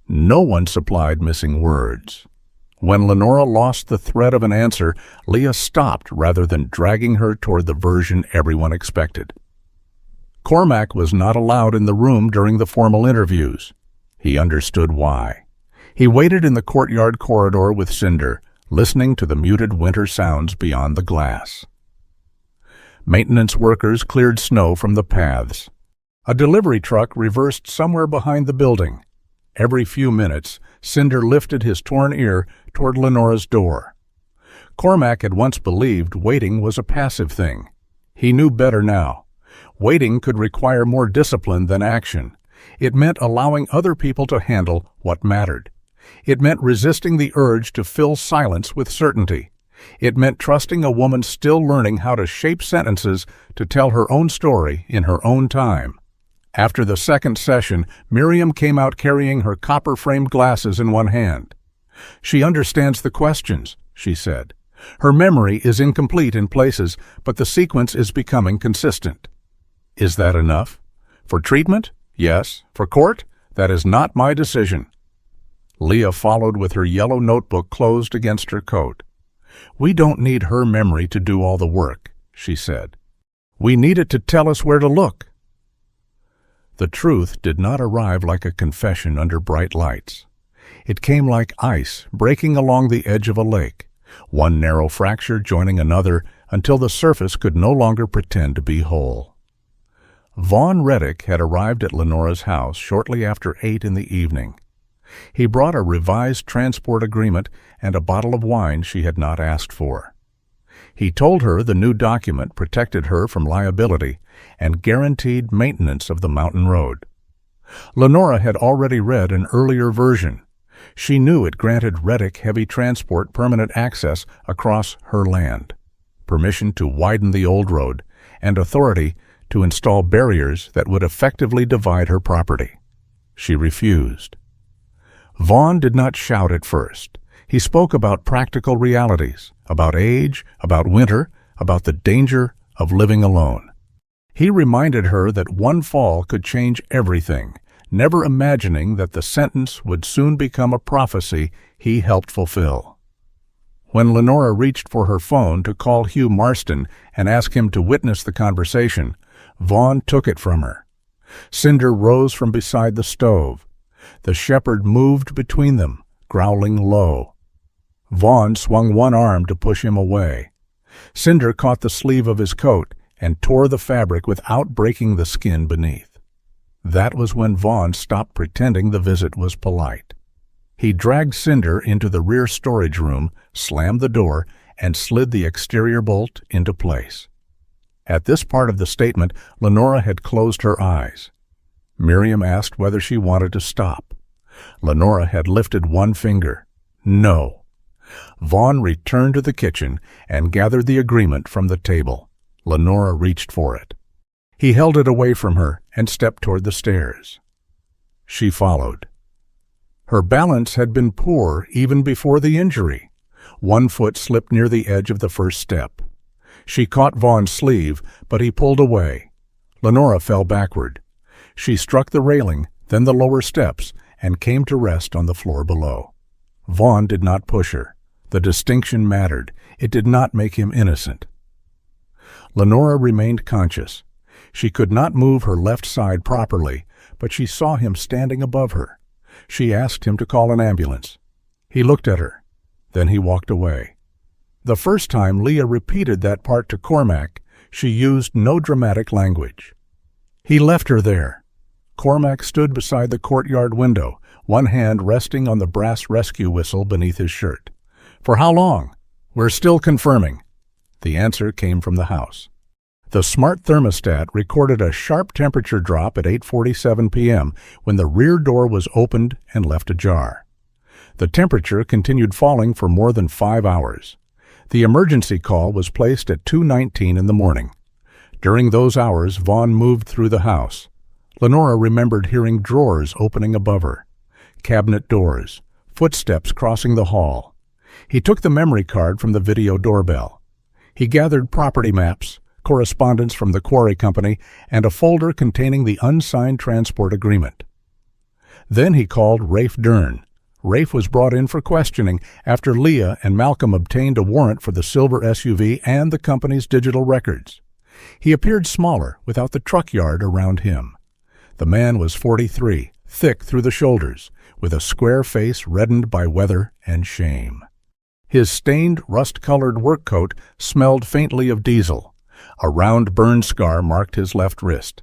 No one supplied missing words. When Lenora lost the thread of an answer, Leah stopped rather than dragging her toward the version everyone expected. Cormac was not allowed in the room during the formal interviews. He understood why. He waited in the courtyard corridor with Cinder, listening to the muted winter sounds beyond the glass. Maintenance workers cleared snow from the paths. A delivery truck reversed somewhere behind the building. Every few minutes, Cinder lifted his torn ear toward Lenora's door. Cormac had once believed waiting was a passive thing. He knew better now. Waiting could require more discipline than action. It meant allowing other people to handle what mattered. It meant resisting the urge to fill silence with certainty. It meant trusting a woman still learning how to shape sentences to tell her own story in her own time. After the second session, Miriam came out carrying her copper-framed glasses in one hand. "She understands the questions," she said. "Her memory is incomplete in places, but the sequence is becoming consistent." "Is that enough? For treatment? Yes. For court? That is not my decision." Leah followed with her yellow notebook closed against her coat. "We don't need her memory to do all the work," she said. "We need it to tell us where to look." The truth did not arrive like a confession under bright lights. It came like ice breaking along the edge of a lake, one narrow fracture joining another until the surface could no longer pretend to be whole. Vaughn Reddick had arrived at Lenora's house shortly after 8 in the evening. He brought a revised transport agreement and a bottle of wine she had not asked for. He told her the new document protected her from liability and guaranteed maintenance of the mountain road. Lenora had already read an earlier version. She knew it granted Reddick Heavy Transport permanent access across her land, permission to widen the old road, and authority to install barriers that would effectively divide her property. She refused. Vaughn did not shout at first. He spoke about practical realities, about age, about winter, about the danger of living alone. He reminded her that one fall could change everything, never imagining that the sentence would soon become a prophecy he helped fulfill. When Lenora reached for her phone to call Hugh Marston and ask him to witness the conversation, Vaughn took it from her. Cinder rose from beside the stove. The shepherd moved between them, growling low. Vaughn swung one arm to push him away. Cinder caught the sleeve of his coat and tore the fabric without breaking the skin beneath. That was when Vaughn stopped pretending the visit was polite. He dragged Cinder into the rear storage room, slammed the door, and slid the exterior bolt into place. At this part of the statement, Lenora had closed her eyes. Miriam asked whether she wanted to stop. Lenora had lifted one finger. No. Vaughn returned to the kitchen and gathered the agreement from the table. Lenora reached for it. He held it away from her and stepped toward the stairs. She followed. Her balance had been poor even before the injury. One foot slipped near the edge of the first step. She caught Vaughn's sleeve, but he pulled away. Lenora fell backward. She struck the railing, then the lower steps, and came to rest on the floor below. Vaughn did not push her. The distinction mattered. It did not make him innocent. Lenora remained conscious. She could not move her left side properly, but she saw him standing above her. She asked him to call an ambulance. He looked at her. Then he walked away. The first time Leah repeated that part to Cormac, she used no dramatic language. He left her there. Cormac stood beside the courtyard window, one hand resting on the brass rescue whistle beneath his shirt. "For how long?" "We're still confirming." The answer came from the house. The smart thermostat recorded a sharp temperature drop at 8:47 p.m. when the rear door was opened and left ajar. The temperature continued falling for more than 5 hours. The emergency call was placed at 2:19 in the morning. During those hours, Vaughn moved through the house. Lenora remembered hearing drawers opening above her, cabinet doors, footsteps crossing the hall. He took the memory card from the video doorbell. He gathered property maps, correspondence from the quarry company, and a folder containing the unsigned transport agreement. Then he called Rafe Dern. Rafe was brought in for questioning after Leah and Malcolm obtained a warrant for the silver SUV and the company's digital records. He appeared smaller, without the truck yard around him. The man was 43, thick through the shoulders, with a square face reddened by weather and shame. His stained, rust-colored work coat smelled faintly of diesel. A round burn scar marked his left wrist.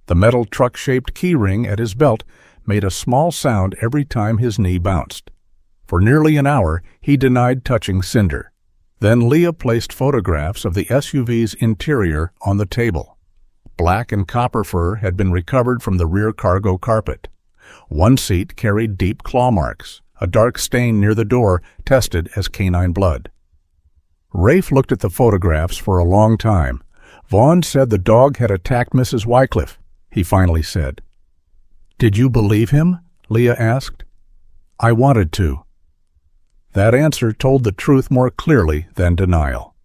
The metal truck-shaped key ring at his belt made a small sound every time his knee bounced. For nearly an hour, he denied touching Cinder. Then Leah placed photographs of the SUV's interior on the table. Black and copper fur had been recovered from the rear cargo carpet. One seat carried deep claw marks. A dark stain near the door tested as canine blood. Rafe looked at the photographs for a long time. Vaughn said the dog had attacked Mrs. Wycliffe, he finally said. "Did you believe him?" Leah asked. "I wanted to." That answer told the truth more clearly than denial.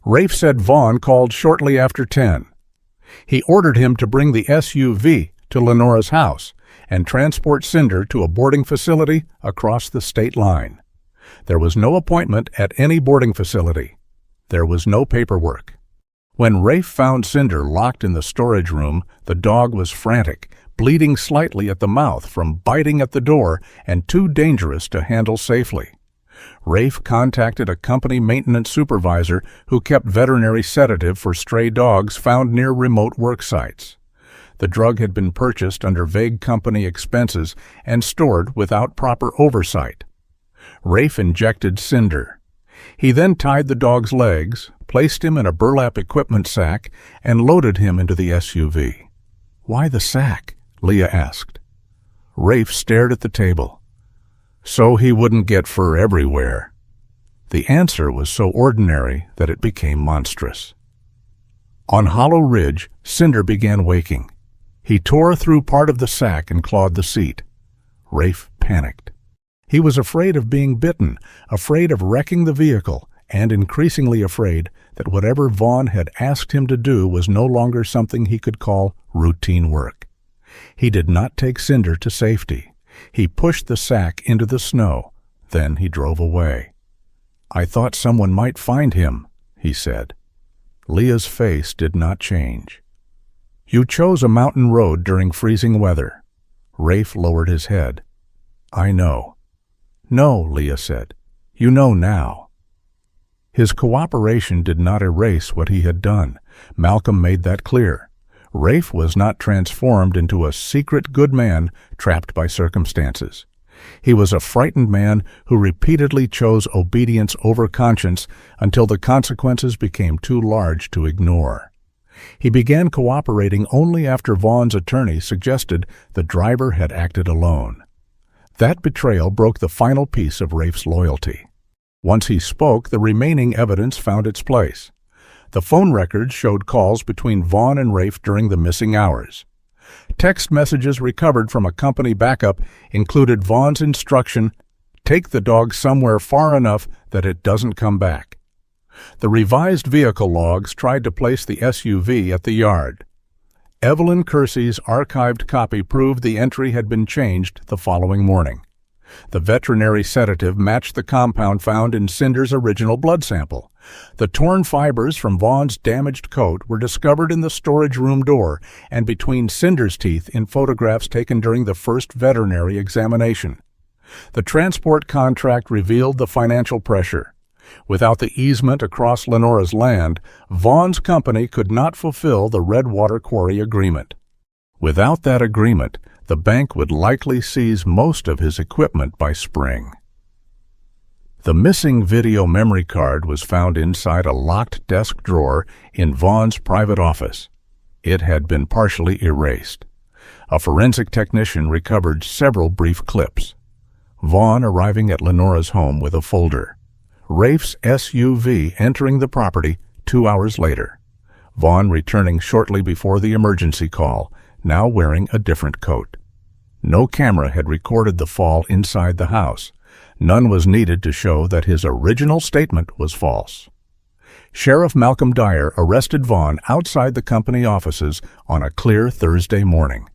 Rafe said Vaughn called shortly after 10. He ordered him to bring the SUV to Lenora's house and transport Cinder to a boarding facility across the state line. There was no appointment at any boarding facility. There was no paperwork. When Rafe found Cinder locked in the storage room, the dog was frantic, bleeding slightly at the mouth from biting at the door and too dangerous to handle safely. Rafe contacted a company maintenance supervisor who kept veterinary sedative for stray dogs found near remote work sites. The drug had been purchased under vague company expenses and stored without proper oversight. Rafe injected Cinder. He then tied the dog's legs, placed him in a burlap equipment sack, and loaded him into the SUV. "Why the sack?" Leah asked. Rafe stared at the table. "So he wouldn't get fur everywhere." The answer was so ordinary that it became monstrous. On Hollow Ridge, Cinder began waking. He tore through part of the sack and clawed the seat. Rafe panicked. He was afraid of being bitten, afraid of wrecking the vehicle, and increasingly afraid that whatever Vaughn had asked him to do was no longer something he could call routine work. He did not take Cinder to safety. He pushed the sack into the snow. Then he drove away. "I thought someone might find him," he said. Leah's face did not change. "You chose a mountain road during freezing weather." Rafe lowered his head. "I know." "No," Leah said. "You know now." His cooperation did not erase what he had done. Malcolm made that clear. Rafe was not transformed into a secret good man trapped by circumstances. He was a frightened man who repeatedly chose obedience over conscience until the consequences became too large to ignore. He began cooperating only after Vaughn's attorney suggested the driver had acted alone. That betrayal broke the final piece of Rafe's loyalty. Once he spoke, the remaining evidence found its place. The phone records showed calls between Vaughn and Rafe during the missing hours. Text messages recovered from a company backup included Vaughn's instruction, "Take the dog somewhere far enough that it doesn't come back." The revised vehicle logs tried to place the SUV at the yard. Evelyn Kersey's archived copy proved the entry had been changed the following morning. The veterinary sedative matched the compound found in Cinder's original blood sample. The torn fibers from Vaughn's damaged coat were discovered in the storage room door and between Cinder's teeth in photographs taken during the first veterinary examination. The transport contract revealed the financial pressure. Without the easement across Lenora's land, Vaughn's company could not fulfill the Redwater Quarry agreement. Without that agreement, the bank would likely seize most of his equipment by spring. The missing video memory card was found inside a locked desk drawer in Vaughn's private office. It had been partially erased. A forensic technician recovered several brief clips. Vaughn arriving at Lenora's home with a folder. Rafe's SUV entering the property 2 hours later. Vaughn returning shortly before the emergency call, now wearing a different coat. No camera had recorded the fall inside the house. None was needed to show that his original statement was false. Sheriff Malcolm Dyer arrested Vaughn outside the company offices on a clear Thursday morning.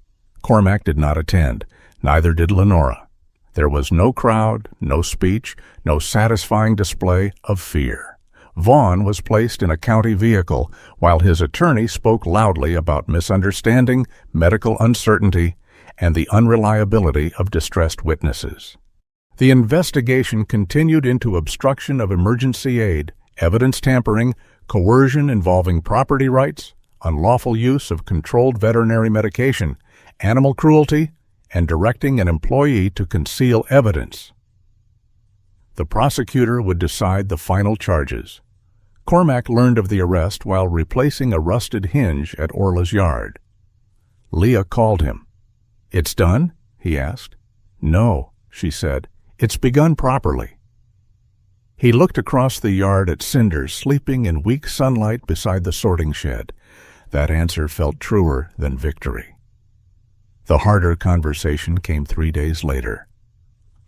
Cormac did not attend, neither did Lenora. There was no crowd, no speech, no satisfying display of fear. Vaughn was placed in a county vehicle while his attorney spoke loudly about misunderstanding, medical uncertainty, and the unreliability of distressed witnesses. The investigation continued into obstruction of emergency aid, evidence tampering, coercion involving property rights, unlawful use of controlled veterinary medication, animal cruelty, and directing an employee to conceal evidence. The prosecutor would decide the final charges. Cormac learned of the arrest while replacing a rusted hinge at Orla's yard. Leah called him. "It's done?" he asked. "No," she said. "It's begun properly." He looked across the yard at Cinder sleeping in weak sunlight beside the sorting shed. That answer felt truer than victory. The harder conversation came 3 days later.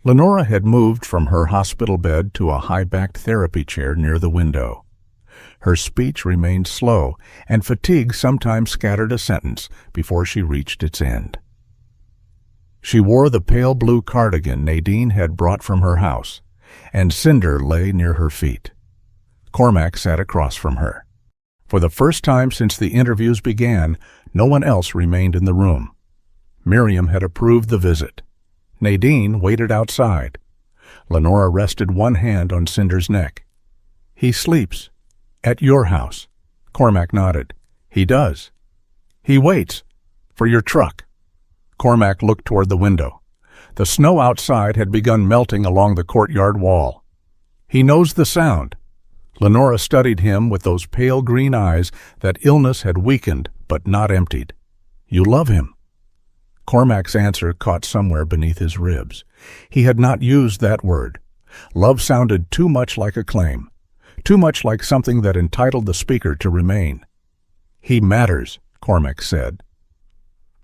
Lenora had moved from her hospital bed to a high-backed therapy chair near the window. Her speech remained slow, and fatigue sometimes scattered a sentence before she reached its end. She wore the pale blue cardigan Nadine had brought from her house, and Cinder lay near her feet. Cormac sat across from her. For the first time since the interviews began, no one else remained in the room. Miriam had approved the visit. Nadine waited outside. Lenora rested one hand on Cinder's neck. "He sleeps. At your house." Cormac nodded. "He does. He waits. For your truck." Cormac looked toward the window. The snow outside had begun melting along the courtyard wall. "He knows the sound." Lenora studied him with those pale green eyes that illness had weakened but not emptied. "You love him." Cormac's answer caught somewhere beneath his ribs. He had not used that word. Love sounded too much like a claim, too much like something that entitled the speaker to remain. "He matters," Cormac said.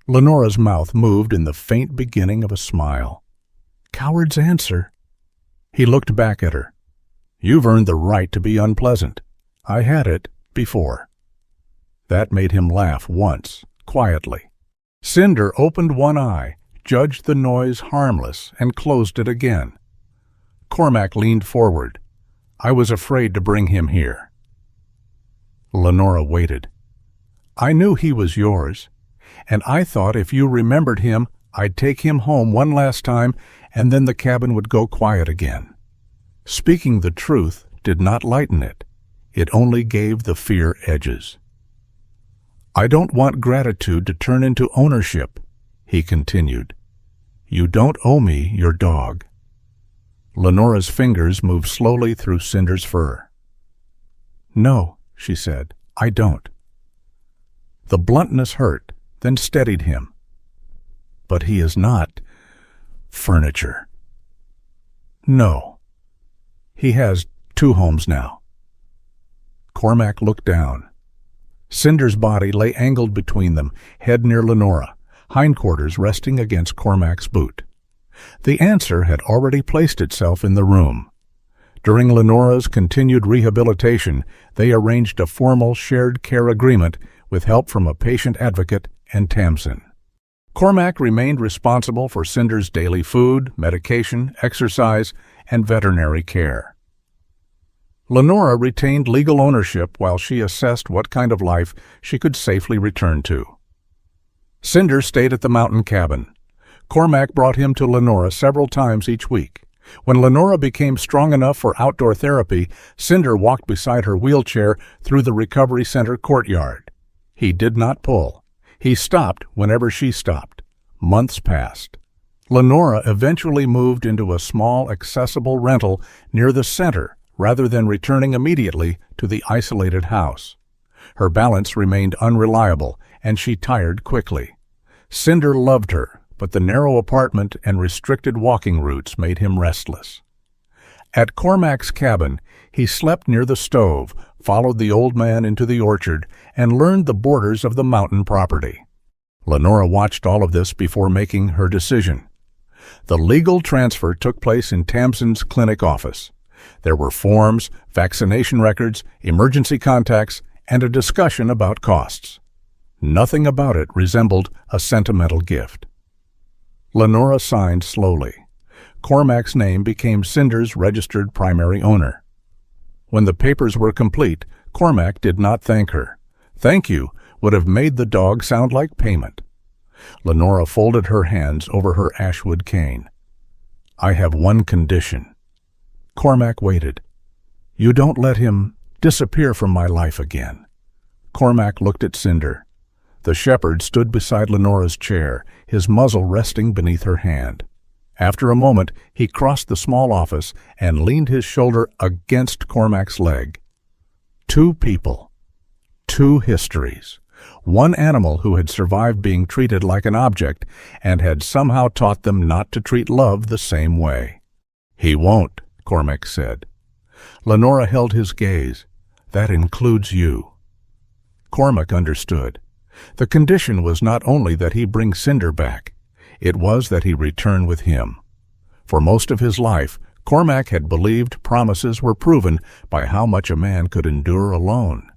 Lenora's mouth moved in the faint beginning of a smile. "Coward's answer." He looked back at her. "You've earned the right to be unpleasant. I had it before." That made him laugh once, quietly. Cinder opened one eye, judged the noise harmless, and closed it again. Cormac leaned forward. "I was afraid to bring him here." Lenora waited. "I knew he was yours, and I thought if you remembered him, I'd take him home one last time, and then the cabin would go quiet again." Speaking the truth did not lighten it. It only gave the fear edges. "I don't want gratitude to turn into ownership," he continued. "You don't owe me your dog." Lenora's fingers moved slowly through Cinder's fur. "No," she said, "I don't." The bluntness hurt, then steadied him. "But he is not furniture." "No. He has 2 homes now." Cormac looked down. Cinder's body lay angled between them, head near Lenora, hindquarters resting against Cormac's boot. The answer had already placed itself in the room. During Lenora's continued rehabilitation, they arranged a formal shared care agreement with help from a patient advocate and Tamsin. Cormac remained responsible for Cinder's daily food, medication, exercise, and veterinary care. Lenora retained legal ownership while she assessed what kind of life she could safely return to. Cinder stayed at the mountain cabin. Cormac brought him to Lenora several times each week. When Lenora became strong enough for outdoor therapy, Cinder walked beside her wheelchair through the recovery center courtyard. He did not pull. He stopped whenever she stopped. Months passed. Lenora eventually moved into a small, accessible rental near the center, rather than returning immediately to the isolated house. Her balance remained unreliable, and she tired quickly. Cinder loved her, but the narrow apartment and restricted walking routes made him restless. At Cormac's cabin, he slept near the stove, followed the old man into the orchard, and learned the borders of the mountain property. Lenora watched all of this before making her decision. The legal transfer took place in Tamsin's clinic office. There were forms, vaccination records, emergency contacts, and a discussion about costs. Nothing about it resembled a sentimental gift. Lenora signed slowly. Cormac's name became Cinder's registered primary owner. When the papers were complete, Cormac did not thank her. "Thank you" would have made the dog sound like payment. Lenora folded her hands over her ashwood cane. "I have one condition." Cormac waited. "You don't let him disappear from my life again." Cormac looked at Cinder. The shepherd stood beside Lenora's chair, his muzzle resting beneath her hand. After a moment, he crossed the small office and leaned his shoulder against Cormac's leg. 2 people, 2 histories. One animal who had survived being treated like an object and had somehow taught them not to treat love the same way. "He won't," Cormac said. Lenora held his gaze. "That includes you." Cormac understood. The condition was not only that he bring Cinder back, it was that he return with him. For most of his life, Cormac had believed promises were proven by how much a man could endure alone.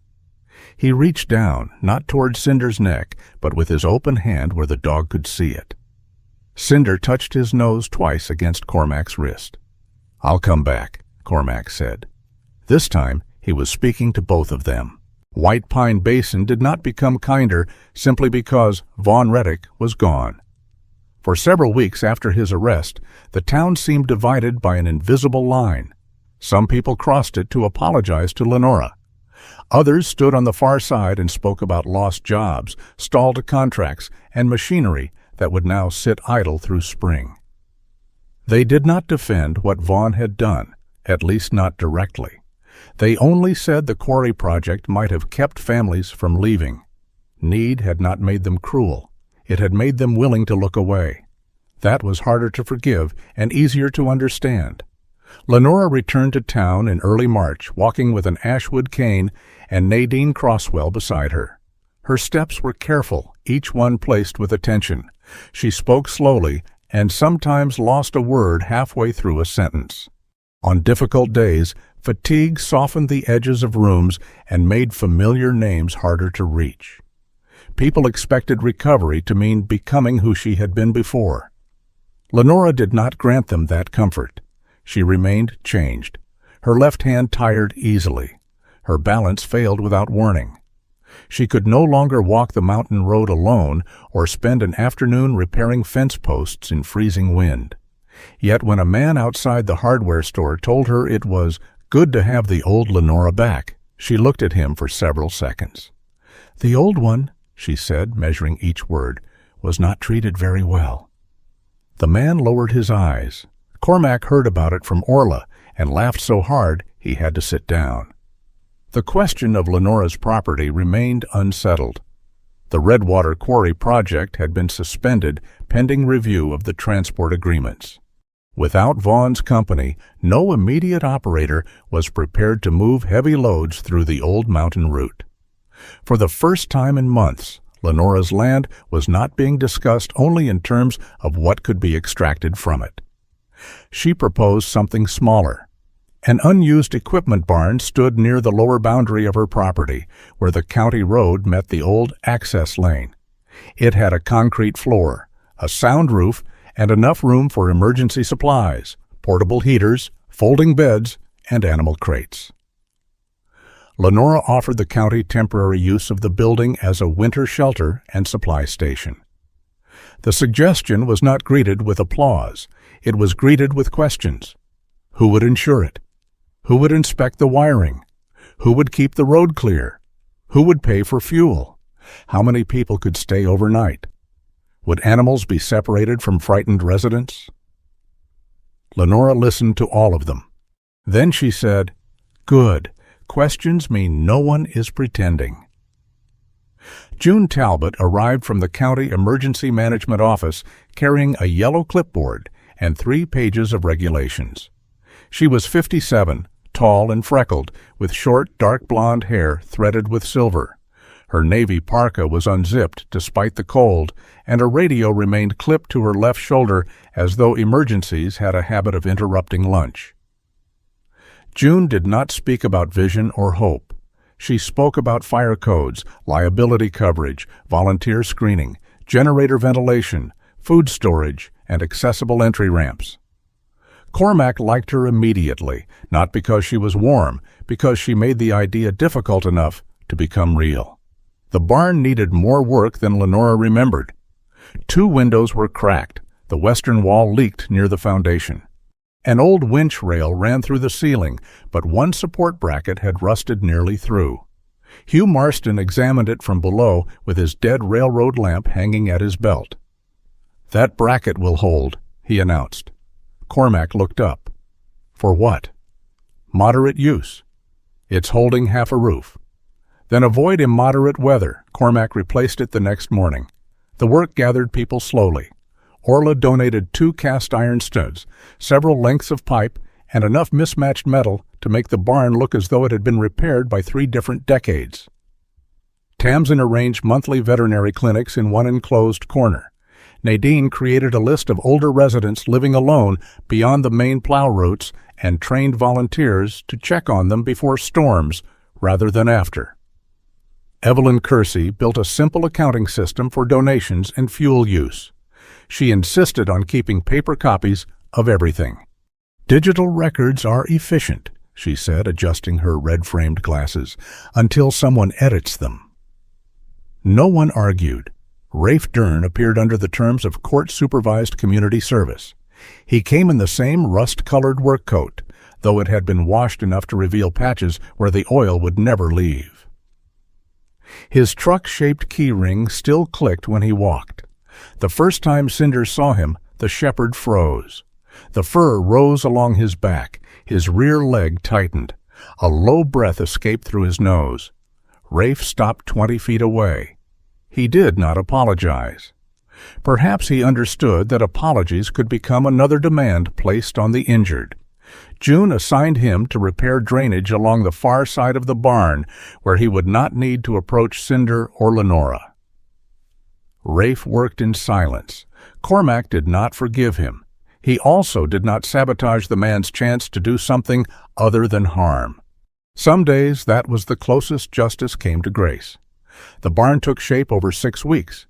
He reached down, not toward Cinder's neck, but with his open hand where the dog could see it. Cinder touched his nose twice against Cormac's wrist. "I'll come back," Cormac said. This time, He was speaking to both of them. White Pine Basin did not become kinder simply because Vaughn Reddick was gone. For several weeks after his arrest, the town seemed divided by an invisible line. Some people crossed it to apologize to Lenora. Others stood on the far side and spoke about lost jobs, stalled contracts, and machinery that would now sit idle through spring. They did not defend what Vaughn had done, at least not directly. They only said the quarry project might have kept families from leaving. Need had not made them cruel. It had made them willing to look away. That was harder to forgive and easier to understand. Lenora returned to town in early March, walking with an ashwood cane and Nadine Crosswell beside her. Her steps were careful, each one placed with attention. She spoke slowly and sometimes lost a word halfway through a sentence. On difficult days, fatigue softened the edges of rooms and made familiar names harder to reach. People expected recovery to mean becoming who she had been before. Lenora did not grant them that comfort. She remained changed. Her left hand tired easily. Her balance failed without warning. She could no longer walk the mountain road alone or spend an afternoon repairing fence posts in freezing wind. Yet when a man outside the hardware store told her it was good to have the old Lenora back, she looked at him for several seconds. "The old one," she said, measuring each word, "was not treated very well." The man lowered his eyes. Cormac heard about it from Orla and laughed so hard he had to sit down. The question of Lenora's property remained unsettled. The Redwater Quarry project had been suspended pending review of the transport agreements. Without Vaughn's company, no immediate operator was prepared to move heavy loads through the old mountain route. For the first time in months, Lenora's land was not being discussed only in terms of what could be extracted from it. She proposed something smaller. An unused equipment barn stood near the lower boundary of her property, where the county road met the old access lane. It had a concrete floor, a sound roof, and enough room for emergency supplies, portable heaters, folding beds, and animal crates. Lenora offered the county temporary use of the building as a winter shelter and supply station. The suggestion was not greeted with applause. It was greeted with questions. Who would insure it? Who would inspect the wiring? Who would keep the road clear? Who would pay for fuel? How many people could stay overnight? Would animals be separated from frightened residents? Lenora listened to all of them. Then she said, "Good. Questions mean no one is pretending." June Talbot arrived from the County Emergency Management Office carrying a yellow clipboard and 3 pages of regulations. She was 57, tall and freckled, with short, dark blonde hair threaded with silver. Her navy parka was unzipped despite the cold, and a radio remained clipped to her left shoulder as though emergencies had a habit of interrupting lunch. June did not speak about vision or hope. She spoke about fire codes, liability coverage, volunteer screening, generator ventilation, food storage, and accessible entry ramps. Cormac liked her immediately, not because she was warm, because she made the idea difficult enough to become real. The barn needed more work than Lenora remembered. 2 windows were cracked. The western wall leaked near the foundation. An old winch rail ran through the ceiling, but one support bracket had rusted nearly through. Hugh Marston examined it from below with his dead railroad lamp hanging at his belt. "That bracket will hold," he announced. Cormac looked up. "For what?" "Moderate use. It's holding half a roof." "Then avoid immoderate weather." Cormac replaced it the next morning. The work gathered people slowly. Orla donated 2 cast iron studs, several lengths of pipe, and enough mismatched metal to make the barn look as though it had been repaired by 3 different decades. Tamsin arranged monthly veterinary clinics in one enclosed corner. Nadine created a list of older residents living alone beyond the main plow routes and trained volunteers to check on them before storms rather than after. Evelyn Kersey built a simple accounting system for donations and fuel use. She insisted on keeping paper copies of everything. "Digital records are efficient," she said, adjusting her red-framed glasses, "until someone edits them." No one argued. Rafe Dern appeared under the terms of court-supervised community service. He came in the same rust-colored work coat, though it had been washed enough to reveal patches where the oil would never leave. His truck-shaped key ring still clicked when he walked. The first time Cinder saw him, the shepherd froze. The fur rose along his back, his rear leg tightened. A low breath escaped through his nose. Rafe stopped 20 feet away. He did not apologize. Perhaps he understood that apologies could become another demand placed on the injured. June assigned him to repair drainage along the far side of the barn, where he would not need to approach Cinder or Lenora. Rafe worked in silence. Cormac did not forgive him. He also did not sabotage the man's chance to do something other than harm. Some days that was the closest justice came to grace. The barn took shape over 6 weeks.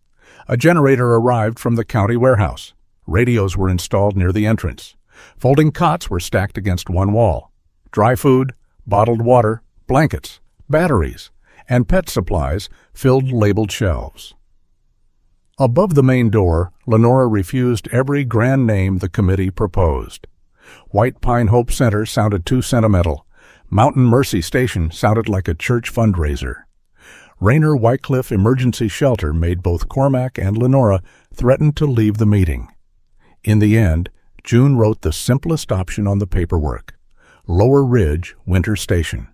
A generator arrived from the county warehouse. Radios were installed near the entrance. Folding cots were stacked against one wall. Dry food, bottled water, blankets, batteries, and pet supplies filled labeled shelves. Above the main door, Lenora refused every grand name the committee proposed. White Pine Hope Center sounded too sentimental. Mountain Mercy Station sounded like a church fundraiser. Rainer Wycliffe Emergency Shelter made both Cormac and Lenora threaten to leave the meeting. In the end, June wrote the simplest option on the paperwork: Lower Ridge Winter Station.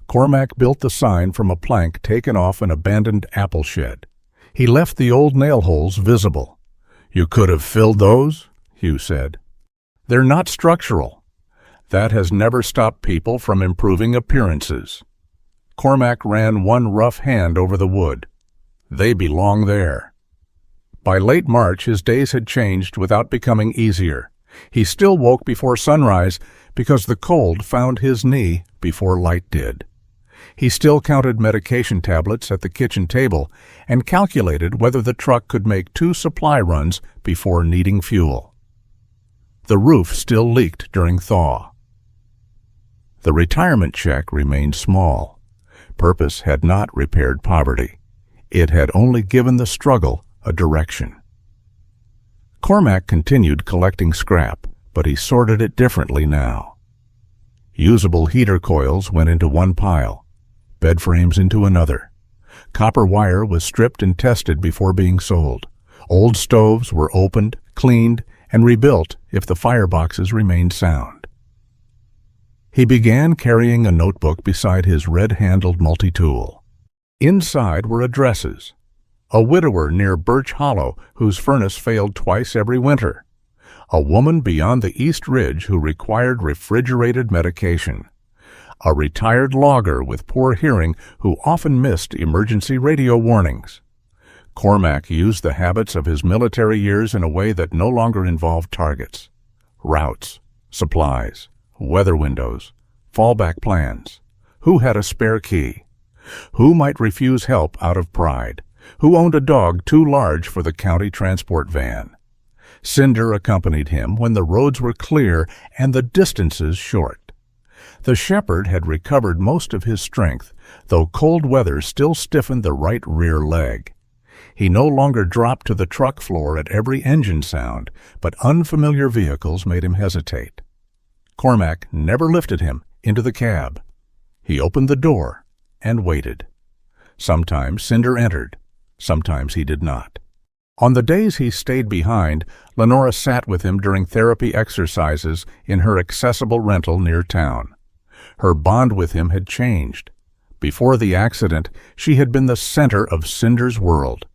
Cormac built the sign from a plank taken off an abandoned apple shed. He left the old nail holes visible. "You could have filled those," Hugh said. "They're not structural. That has never stopped people from improving appearances." Cormac ran one rough hand over the wood. "They belong there." By late March, his days had changed without becoming easier. He still woke before sunrise because the cold found his knee before light did. He still counted medication tablets at the kitchen table and calculated whether the truck could make 2 supply runs before needing fuel. The roof still leaked during thaw. The retirement check remained small. Purpose had not repaired poverty. It had only given the struggle a direction. Cormac continued collecting scrap, but he sorted it differently now. Usable heater coils went into one pile, bed frames into another. Copper wire was stripped and tested before being sold. Old stoves were opened, cleaned, and rebuilt if the fireboxes remained sound. He began carrying a notebook beside his red-handled multi-tool. Inside were addresses. A widower near Birch Hollow whose furnace failed twice every winter. A woman beyond the East Ridge who required refrigerated medication. A retired logger with poor hearing who often missed emergency radio warnings. Cormac used the habits of his military years in a way that no longer involved targets. Routes, supplies, weather windows, fallback plans. Who had a spare key? Who might refuse help out of pride? Who owned a dog too large for the county transport van? Cinder accompanied him when the roads were clear and the distances short. The shepherd had recovered most of his strength, though cold weather still stiffened the right rear leg. He no longer dropped to the truck floor at every engine sound, but unfamiliar vehicles made him hesitate. Cormac never lifted him into the cab. He opened the door and waited. Sometimes Cinder entered, sometimes he did not. On the days he stayed behind, Lenora sat with him during therapy exercises in her accessible rental near town. Her bond with him had changed. Before the accident, she had been the center of Cinder's world.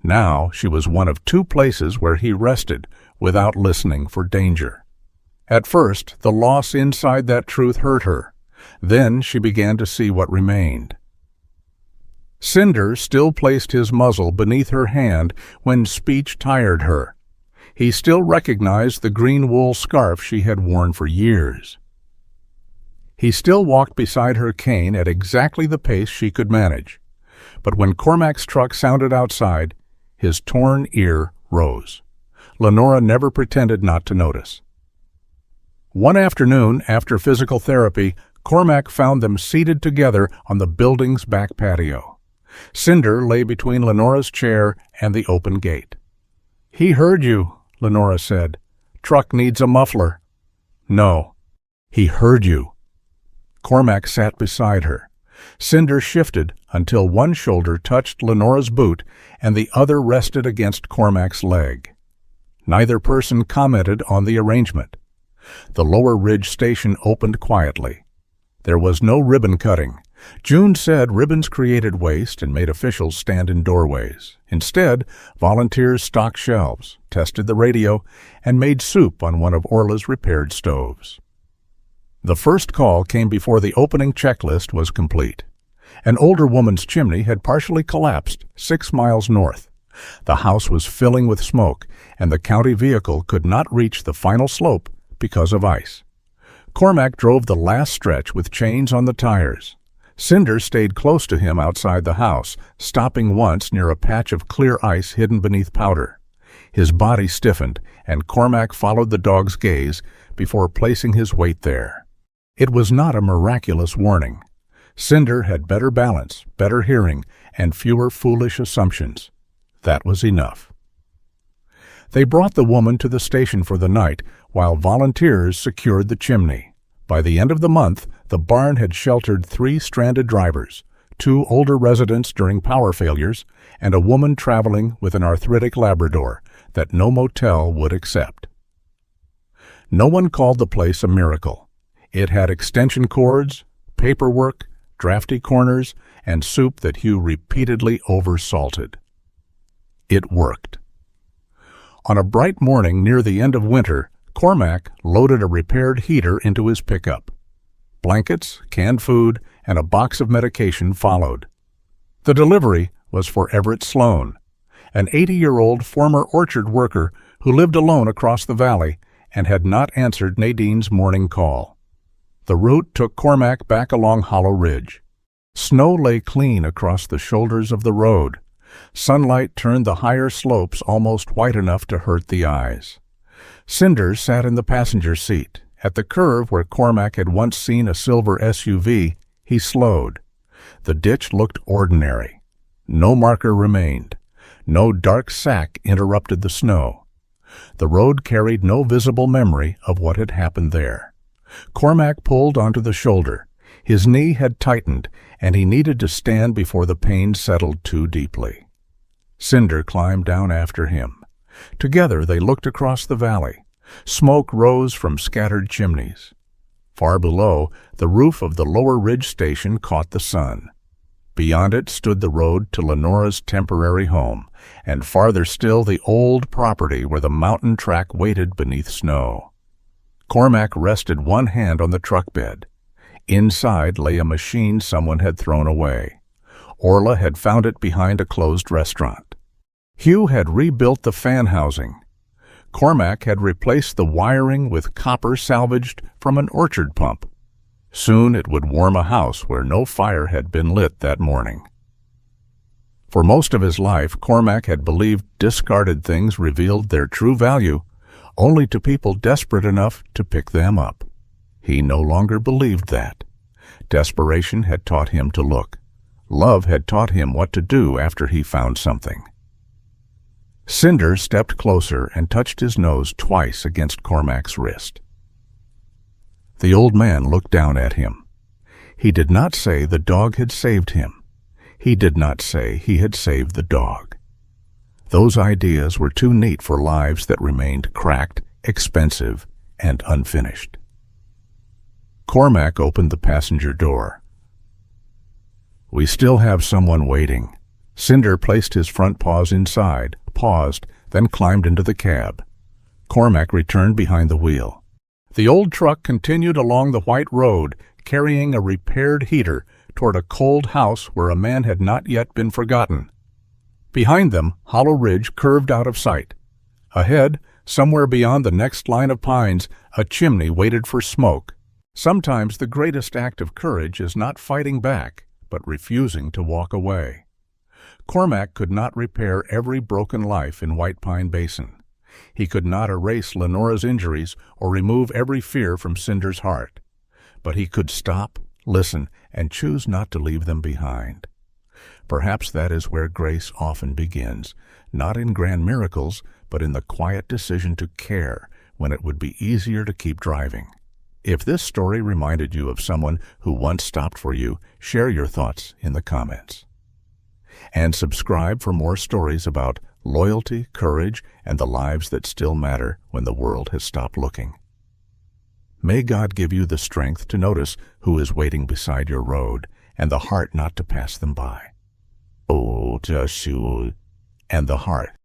Now she was one of 2 places where he rested without listening for danger. At first, the loss inside that truth hurt her. Then she began to see what remained. Cinder still placed his muzzle beneath her hand when speech tired her. He still recognized the green wool scarf she had worn for years. He still walked beside her cane at exactly the pace she could manage. But when Cormac's truck sounded outside, his torn ear rose. Lenora never pretended not to notice. One afternoon, after physical therapy, Cormac found them seated together on the building's back patio. Cinder lay between Lenora's chair and the open gate. "He heard you," Lenora said. "Truck needs a muffler." "No, he heard you." Cormac sat beside her. Cinder shifted until one shoulder touched Lenora's boot and the other rested against Cormac's leg. Neither person commented on the arrangement. The Lower Ridge station opened quietly. There was no ribbon cutting. June said ribbons created waste and made officials stand in doorways. Instead, volunteers stocked shelves, tested the radio, and made soup on one of Orla's repaired stoves. The first call came before the opening checklist was complete. An older woman's chimney had partially collapsed 6 miles north. The house was filling with smoke, and the county vehicle could not reach the final slope because of ice. Cormac drove the last stretch with chains on the tires. Cinder stayed close to him outside the house, stopping once near a patch of clear ice hidden beneath powder. His body stiffened, and Cormac followed the dog's gaze before placing his weight there. It was not a miraculous warning. Cinder had better balance, better hearing, and fewer foolish assumptions. That was enough. They brought the woman to the station for the night, while volunteers secured the chimney. By the end of the month, the barn had sheltered 3 stranded drivers, 2 older residents during power failures, and a woman traveling with an arthritic Labrador that no motel would accept. No one called the place a miracle. It had extension cords, paperwork, drafty corners, and soup that Hugh repeatedly oversalted. It worked. On a bright morning near the end of winter, Cormac loaded a repaired heater into his pickup. Blankets, canned food, and a box of medication followed. The delivery was for Everett Sloan, an 80-year-old former orchard worker who lived alone across the valley and had not answered Nadine's morning call. The route took Cormac back along Hollow Ridge. Snow lay clean across the shoulders of the road. Sunlight turned the higher slopes almost white enough to hurt the eyes. Cinder sat in the passenger seat. At the curve where Cormac had once seen a silver SUV, he slowed. The ditch looked ordinary. No marker remained. No dark sack interrupted the snow. The road carried no visible memory of what had happened there. Cormac pulled onto the shoulder. His knee had tightened, and he needed to stand before the pain settled too deeply. Cinder climbed down after him. Together they looked across the valley. Smoke rose from scattered chimneys. Far below, the roof of the Lower Ridge station caught the sun. Beyond it stood the road to Lenora's temporary home, and farther still the old property where the mountain track waited beneath snow. Cormac rested one hand on the truck bed. Inside lay a machine someone had thrown away. Orla had found it behind a closed restaurant. Hugh had rebuilt the fan housing. Cormac had replaced the wiring with copper salvaged from an orchard pump. Soon it would warm a house where no fire had been lit that morning. For most of his life, Cormac had believed discarded things revealed their true value only to people desperate enough to pick them up. He no longer believed that. Desperation had taught him to look. Love had taught him what to do after he found something. Cinder stepped closer and touched his nose twice against Cormac's wrist. The old man looked down at him. He did not say the dog had saved him. He did not say he had saved the dog. Those ideas were too neat for lives that remained cracked, expensive, and unfinished. Cormac opened the passenger door. "We still have someone waiting." Cinder placed his front paws inside, paused, then climbed into the cab. Cormac returned behind the wheel. The old truck continued along the white road, carrying a repaired heater toward a cold house where a man had not yet been forgotten. Behind them, Hollow Ridge curved out of sight. Ahead, somewhere beyond the next line of pines, a chimney waited for smoke. Sometimes the greatest act of courage is not fighting back, but refusing to walk away. Cormac could not repair every broken life in White Pine Basin. He could not erase Lenora's injuries or remove every fear from Cinder's heart, but he could stop, listen, and choose not to leave them behind. Perhaps that is where grace often begins, not in grand miracles, but in the quiet decision to care when it would be easier to keep driving. If this story reminded you of someone who once stopped for you, share your thoughts in the comments. And subscribe for more stories about loyalty, courage, and the lives that still matter when the world has stopped looking. May God give you the strength to notice who is waiting beside your road and the heart not to pass them by. Oh, just you and the heart